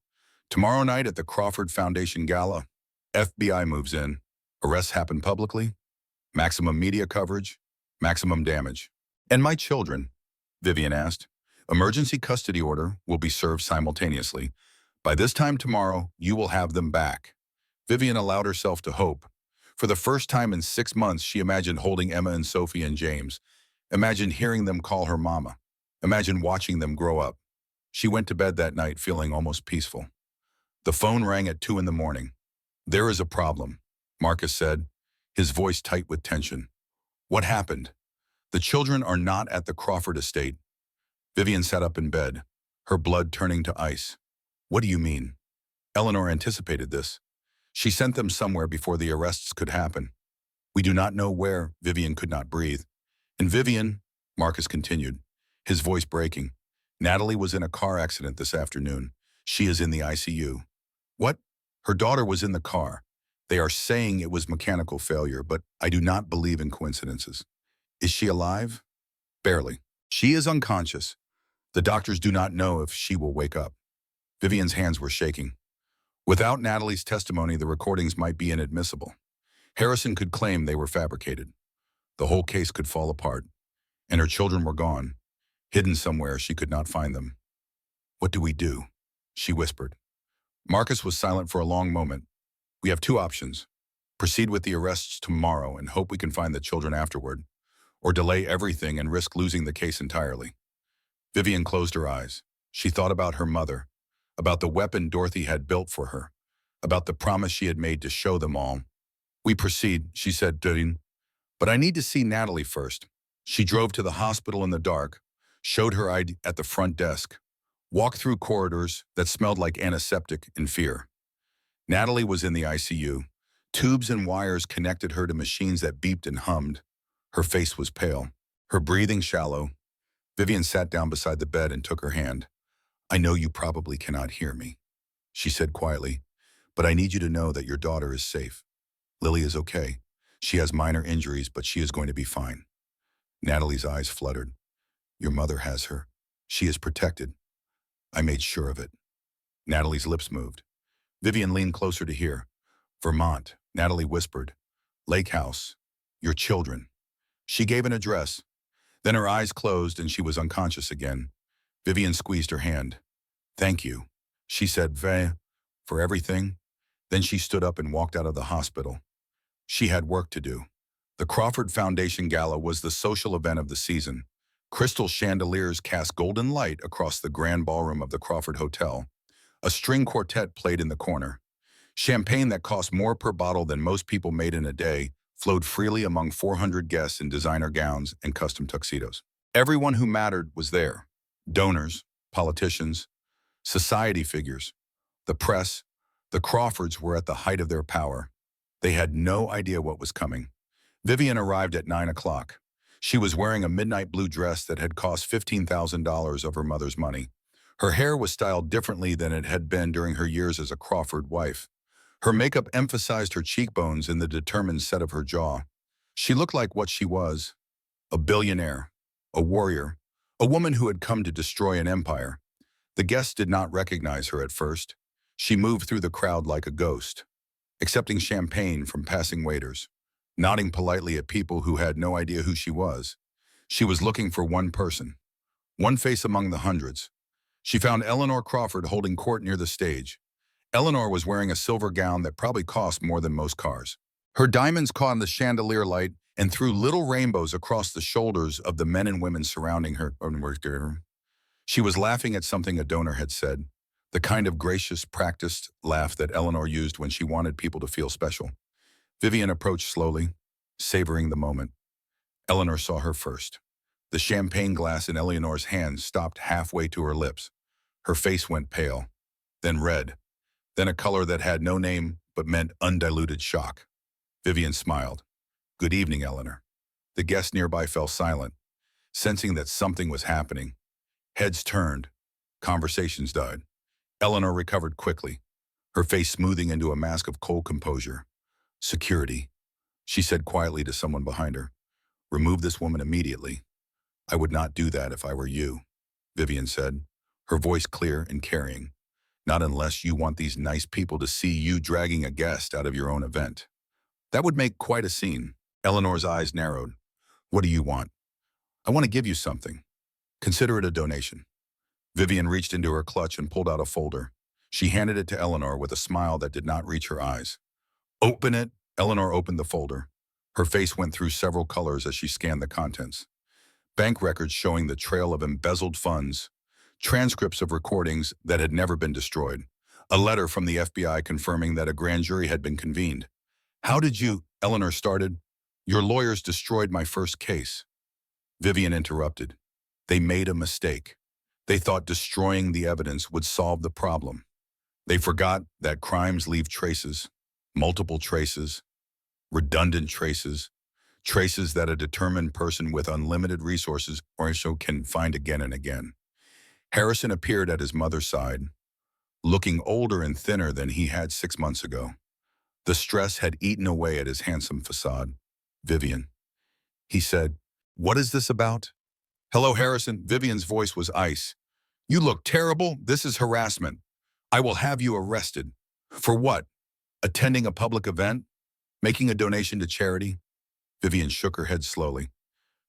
Tomorrow night at the Crawford Foundation Gala, FBI moves in. Arrests happen publicly. Maximum media coverage. Maximum damage. And my children? Vivian asked. Emergency custody order will be served simultaneously. By this time tomorrow, you will have them back. Vivian allowed herself to hope. For the first time in 6 months, she imagined holding Emma and Sophie and James. Imagined hearing them call her mama. Imagined watching them grow up. She went to bed that night feeling almost peaceful. The phone rang at 2 in the morning. There is a problem, Marcus said, his voice tight with tension. What happened? The children are not at the Crawford estate. Vivian sat up in bed, her blood turning to ice. What do you mean? Eleanor anticipated this. She sent them somewhere before the arrests could happen. We do not know where. Vivian could not breathe. And Vivian, Marcus continued, his voice breaking. Natalie was in a car accident this afternoon. She is in the ICU. What? Her daughter was in the car. They are saying it was mechanical failure, but I do not believe in coincidences. Is she alive? Barely. She is unconscious. The doctors do not know if she will wake up. Vivian's hands were shaking. Without Natalie's testimony, the recordings might be inadmissible. Harrison could claim they were fabricated. The whole case could fall apart. And her children were gone, hidden somewhere she could not find them. What do we do? She whispered. Marcus was silent for a long moment. We have 2 options. Proceed with the arrests tomorrow and hope we can find the children afterward, or delay everything and risk losing the case entirely. Vivian closed her eyes. She thought about her mother, about the weapon Dorothy had built for her, about the promise she had made to show them all. We proceed, she said, but I need to see Natalie first. She drove to the hospital in the dark, showed her ID at the front desk, walked through corridors that smelled like antiseptic in fear. Natalie was in the ICU. Tubes and wires connected her to machines that beeped and hummed. Her face was pale, her breathing shallow. Vivian sat down beside the bed and took her hand. I know you probably cannot hear me, she said quietly, but I need you to know that your daughter is safe. Lily is okay. She has minor injuries, but she is going to be fine. Natalie's eyes fluttered. Your mother has her. She is protected. I made sure of it. Natalie's lips moved. Vivian leaned closer to hear. Vermont, Natalie whispered. Lake House. Your children. She gave an address. Then her eyes closed and she was unconscious again. Vivian squeezed her hand. Thank you, she said, for everything. Then she stood up and walked out of the hospital. She had work to do. The Crawford Foundation Gala was the social event of the season. Crystal chandeliers cast golden light across the grand ballroom of the Crawford Hotel. A string quartet played in the corner. Champagne that cost more per bottle than most people made in a day flowed freely among 400 guests in designer gowns and custom tuxedos. Everyone who mattered was there. Donors, politicians, society figures, the press. The Crawfords were at the height of their power. They had no idea what was coming. Vivian arrived at 9 o'clock. She was wearing a midnight blue dress that had cost $15,000 of her mother's money. Her hair was styled differently than it had been during her years as a Crawford wife. Her makeup emphasized her cheekbones and the determined set of her jaw. She looked like what she was, a billionaire, a warrior, a woman who had come to destroy an empire. The guests did not recognize her at first. She moved through the crowd like a ghost, accepting champagne from passing waiters, nodding politely at people who had no idea who she was. She was looking for one person, one face among the hundreds. She found Eleanor Crawford holding court near the stage. Eleanor was wearing a silver gown that probably cost more than most cars. Her diamonds caught in the chandelier light and threw little rainbows across the shoulders of the men and women surrounding her. She was laughing at something a donor had said, the kind of gracious, practiced laugh that Eleanor used when she wanted people to feel special. Vivian approached slowly, savoring the moment. Eleanor saw her first. The champagne glass in Eleanor's hand stopped halfway to her lips. Her face went pale, then red, then a color that had no name but meant undiluted shock. Vivian smiled. "Good evening, Eleanor." The guests nearby fell silent, sensing that something was happening. Heads turned. Conversations died. Eleanor recovered quickly, her face smoothing into a mask of cold composure. "Security," she said quietly to someone behind her. "Remove this woman immediately." "I would not do that if I were you," Vivian said, her voice clear and carrying. "Not unless you want these nice people to see you dragging a guest out of your own event. That would make quite a scene." Eleanor's eyes narrowed. "What do you want?" "I want to give you something. Consider it a donation." Vivian reached into her clutch and pulled out a folder. She handed it to Eleanor with a smile that did not reach her eyes. "Open it." Eleanor opened the folder. Her face went through several colors as she scanned the contents. Bank records showing the trail of embezzled funds, transcripts of recordings that had never been destroyed, a letter from the FBI confirming that a grand jury had been convened. "How did you?" Eleanor started. "Your lawyers destroyed my first case." Vivian interrupted. "They made a mistake. They thought destroying the evidence would solve the problem. They forgot that crimes leave traces, multiple traces, redundant traces, traces that a determined person with unlimited resources or so can find again and again." Harrison appeared at his mother's side, looking older and thinner than he had 6 months ago. The stress had eaten away at his handsome facade. "Vivian," he said, "what is this about?" "Hello, Harrison." Vivian's voice was ice. "You look terrible. This is harassment. I will have you arrested." "For what? Attending a public event? Making a donation to charity?" Vivian shook her head slowly.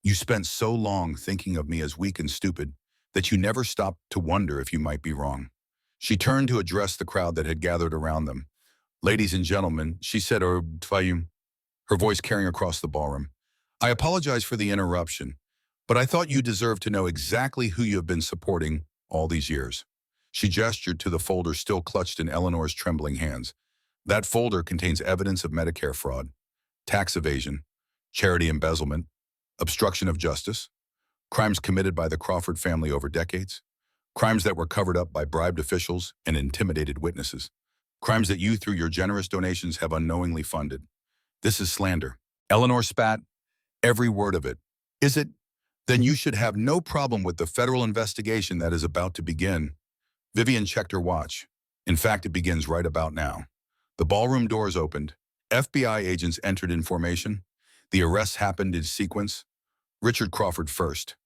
"You spent so long thinking of me as weak and stupid that you never stopped to wonder if you might be wrong." She turned to address the crowd that had gathered around them. "Ladies and gentlemen," she said, her voice carrying across the ballroom, "I apologize for the interruption, but I thought you deserved to know exactly who you have been supporting all these years." She gestured to the folder still clutched in Eleanor's trembling hands. "That folder contains evidence of Medicare fraud, tax evasion, charity embezzlement, obstruction of justice, crimes committed by the Crawford family over decades, crimes that were covered up by bribed officials and intimidated witnesses, crimes that you through your generous donations have unknowingly funded. This is slander." Eleanor spat. "Every word of it." "Is it? Then you should have no problem with the federal investigation that is about to begin." Vivian checked her watch. "In fact, it begins right about now." The ballroom doors opened. FBI agents entered in formation. The arrests happened in sequence. Richard Crawford first.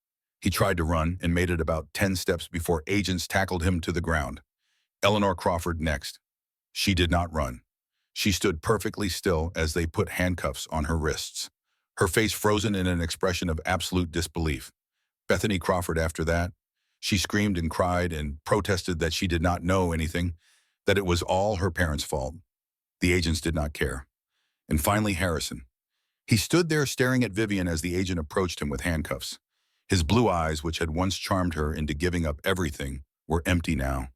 He tried to run and made it about 10 steps before agents tackled him to the ground. Eleanor Crawford next. She did not run. She stood perfectly still as they put handcuffs on her wrists, her face frozen in an expression of absolute disbelief. Bethany Crawford after that. She screamed and cried and protested that she did not know anything, that it was all her parents' fault. The agents did not care. And finally, Harrison. He stood there staring at Vivian as the agent approached him with handcuffs. His blue eyes, which had once charmed her into giving up everything, were empty now.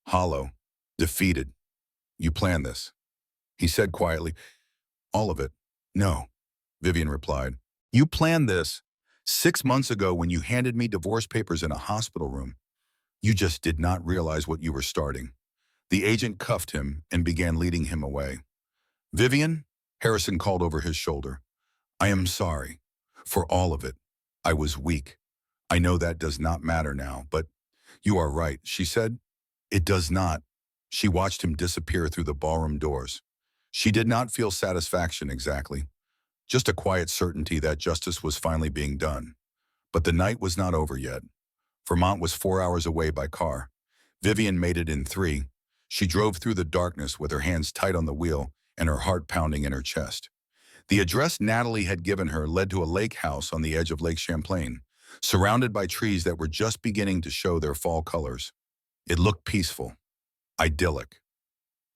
Hollow. Defeated. You planned this, he said quietly. All of it. No, Vivian replied. You planned this 6 months ago when you handed me divorce papers in a hospital room. You just did not realize what you were starting. The agent cuffed him and began leading him away. Vivian, Harrison called over his shoulder. I am sorry. For all of it. I was weak. I know that does not matter now, but you are right, she said. It does not. She watched him disappear through the ballroom doors. She did not feel satisfaction exactly, just a quiet certainty that justice was finally being done. But the night was not over yet. Vermont was 4 hours away by car. Vivian made it in 3. She drove through the darkness with her hands tight on the wheel and her heart pounding in her chest. The address Natalie had given her led to a lake house on the edge of Lake Champlain, surrounded by trees that were just beginning to show their fall colors. It looked peaceful, idyllic.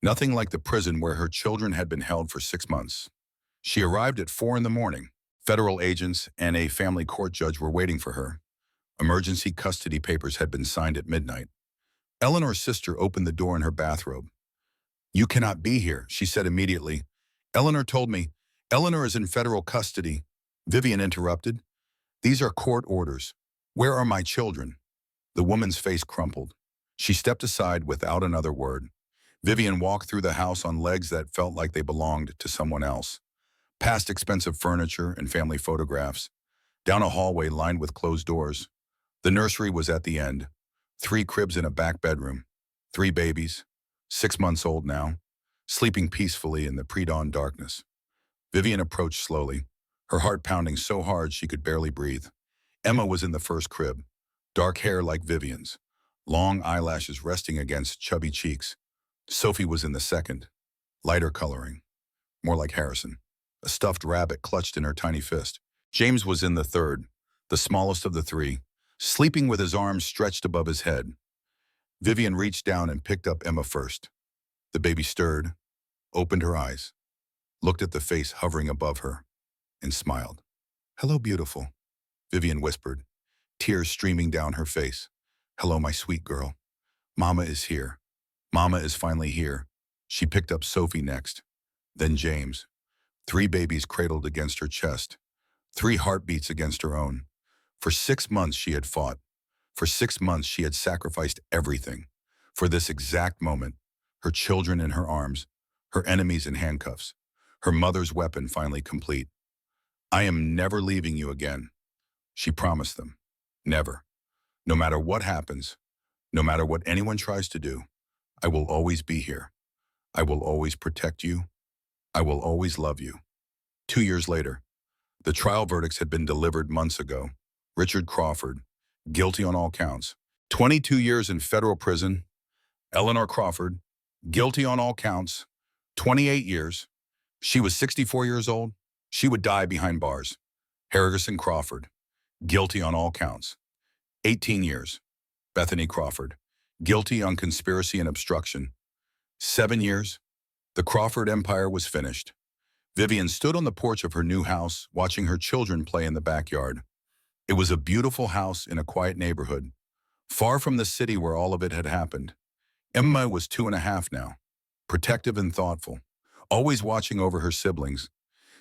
Nothing like the prison where her children had been held for 6 months. She arrived at 4 in the morning. Federal agents and a family court judge were waiting for her. Emergency custody papers had been signed at midnight. Eleanor's sister opened the door in her bathrobe. You cannot be here, she said immediately. Eleanor told me. Eleanor is in federal custody. Vivian interrupted. These are court orders. Where are my children? The woman's face crumpled. She stepped aside without another word. Vivian walked through the house on legs that felt like they belonged to someone else. Past expensive furniture and family photographs. Down a hallway lined with closed doors. The nursery was at the end. 3 cribs in a back bedroom. 3 babies, 6 months old now, sleeping peacefully in the pre-dawn darkness. Vivian approached slowly, her heart pounding so hard she could barely breathe. Emma was in the first crib, dark hair like Vivian's, long eyelashes resting against chubby cheeks. Sophie was in the second, lighter coloring, more like Harrison, a stuffed rabbit clutched in her tiny fist. James was in the third, the smallest of the 3, sleeping with his arms stretched above his head. Vivian reached down and picked up Emma first. The baby stirred, opened her eyes, looked at the face hovering above her, and smiled. Hello, beautiful, Vivian whispered, tears streaming down her face. Hello, my sweet girl. Mama is here. Mama is finally here. She picked up Sophie next, then James. 3 babies cradled against her chest, 3 heartbeats against her own. For 6 months she had fought. For 6 months she had sacrificed everything. For this exact moment, her children in her arms, her enemies in handcuffs, her mother's weapon finally complete. I am never leaving you again, she promised them. Never. No matter what happens, no matter what anyone tries to do, I will always be here. I will always protect you. I will always love you. 2 years later, the trial verdicts had been delivered months ago. Richard Crawford, guilty on all counts. 22 years in federal prison. Eleanor Crawford, guilty on all counts. 28 years. She was 64 years old. She would die behind bars. Harrison Crawford, guilty on all counts. 18 years. Bethany Crawford, guilty on conspiracy and obstruction. 7 years. The Crawford empire was finished. Vivian stood on the porch of her new house, watching her children play in the backyard. It was a beautiful house in a quiet neighborhood, far from the city where all of it had happened. Emma was 2.5 now, protective and thoughtful, always watching over her siblings.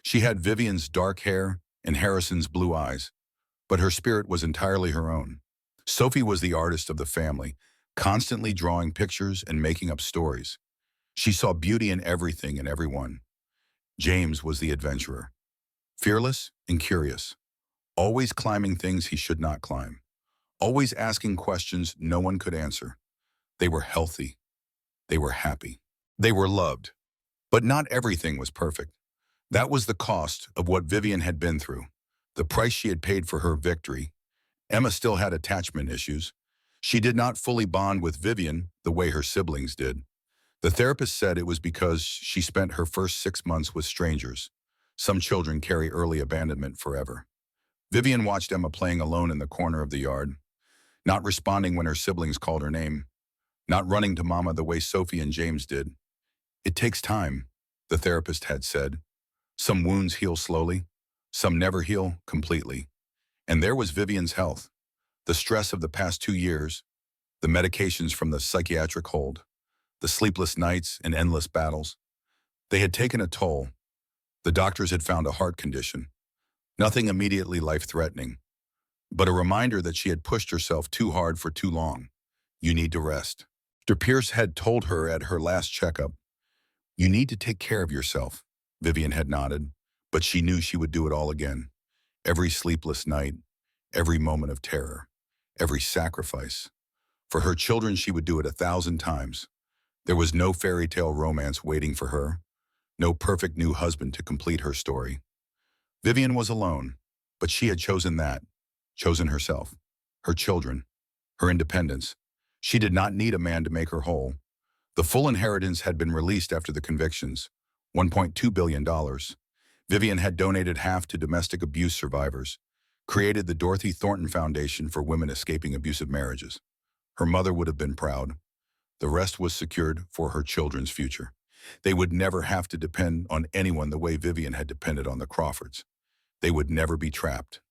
She had Vivian's dark hair and Harrison's blue eyes, but her spirit was entirely her own. Sophie was the artist of the family, constantly drawing pictures and making up stories. She saw beauty in everything and everyone. James was the adventurer, fearless and curious, always climbing things he should not climb, always asking questions no one could answer. They were healthy. They were happy. They were loved. But not everything was perfect. That was the cost of what Vivian had been through, the price she had paid for her victory. Emma still had attachment issues. She did not fully bond with Vivian the way her siblings did. The therapist said it was because she spent her first 6 months with strangers. Some children carry early abandonment forever. Vivian watched Emma playing alone in the corner of the yard, not responding when her siblings called her name, not running to Mama the way Sophie and James did. It takes time, the therapist had said. Some wounds heal slowly, some never heal completely. And there was Vivian's health, the stress of the past 2 years, the medications from the psychiatric hold, the sleepless nights and endless battles. They had taken a toll. The doctors had found a heart condition, nothing immediately life-threatening, but a reminder that she had pushed herself too hard for too long. You need to rest. Dr. Pierce had told her at her last checkup, you need to take care of yourself. Vivian had nodded, but she knew she would do it all again. Every sleepless night, every moment of terror, every sacrifice. For her children, she would do it 1,000 times. There was no fairy tale romance waiting for her, no perfect new husband to complete her story. Vivian was alone, but she had chosen that, chosen herself, her children, her independence. She did not need a man to make her whole. The full inheritance had been released after the convictions, $1.2 billion. Vivian had donated half to domestic abuse survivors, created the Dorothy Thornton Foundation for women escaping abusive marriages. Her mother would have been proud. The rest was secured for her children's future. They would never have to depend on anyone the way Vivian had depended on the Crawfords. They would never be trapped,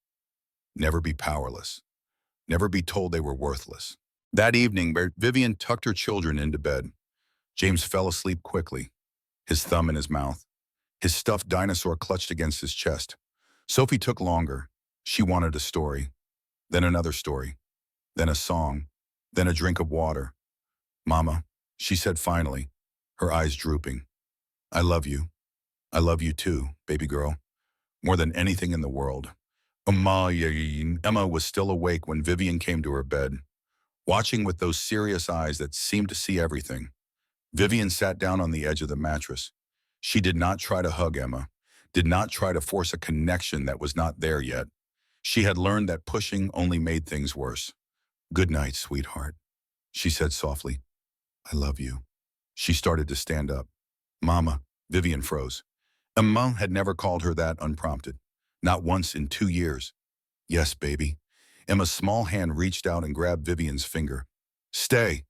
never be powerless, never be told they were worthless. That evening, Vivian tucked her children into bed. James fell asleep quickly, his thumb in his mouth, his stuffed dinosaur clutched against his chest. Sophie took longer. She wanted a story, then another story, then a song, then a drink of water. Mama, she said finally, her eyes drooping. I love you. I love you too, baby girl, more than anything in the world. Emma was still awake when Vivian came to her bed, watching with those serious eyes that seemed to see everything. Vivian sat down on the edge of the mattress. She did not try to hug Emma, did not try to force a connection that was not there yet. She had learned that pushing only made things worse. Good night, sweetheart, she said softly. I love you. She started to stand up. Mama, Vivian froze. Emma had never called her that unprompted, not once in 2 years. Yes, baby. Emma's small hand reached out and grabbed Vivian's finger. Stay.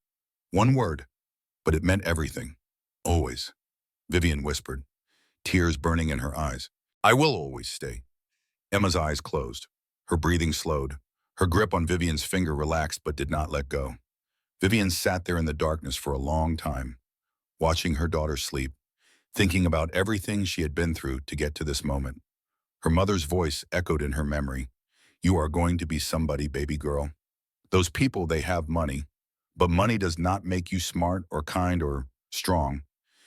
One word, but it meant everything. Always, Vivian whispered, tears burning in her eyes. I will always stay. Emma's eyes closed. Her breathing slowed. Her grip on Vivian's finger relaxed but did not let go. Vivian sat there in the darkness for a long time, watching her daughter sleep, thinking about everything she had been through to get to this moment. Her mother's voice echoed in her memory. You are going to be somebody, baby girl. Those people, they have money, but money does not make you smart or kind or strong.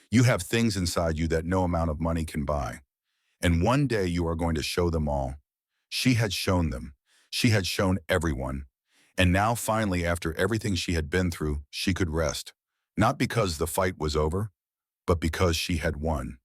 You have things inside you that no amount of money can buy. And one day you are going to show them all. She had shown them. She had shown everyone. And now finally, after everything she had been through, she could rest. Not because the fight was over, but because she had won.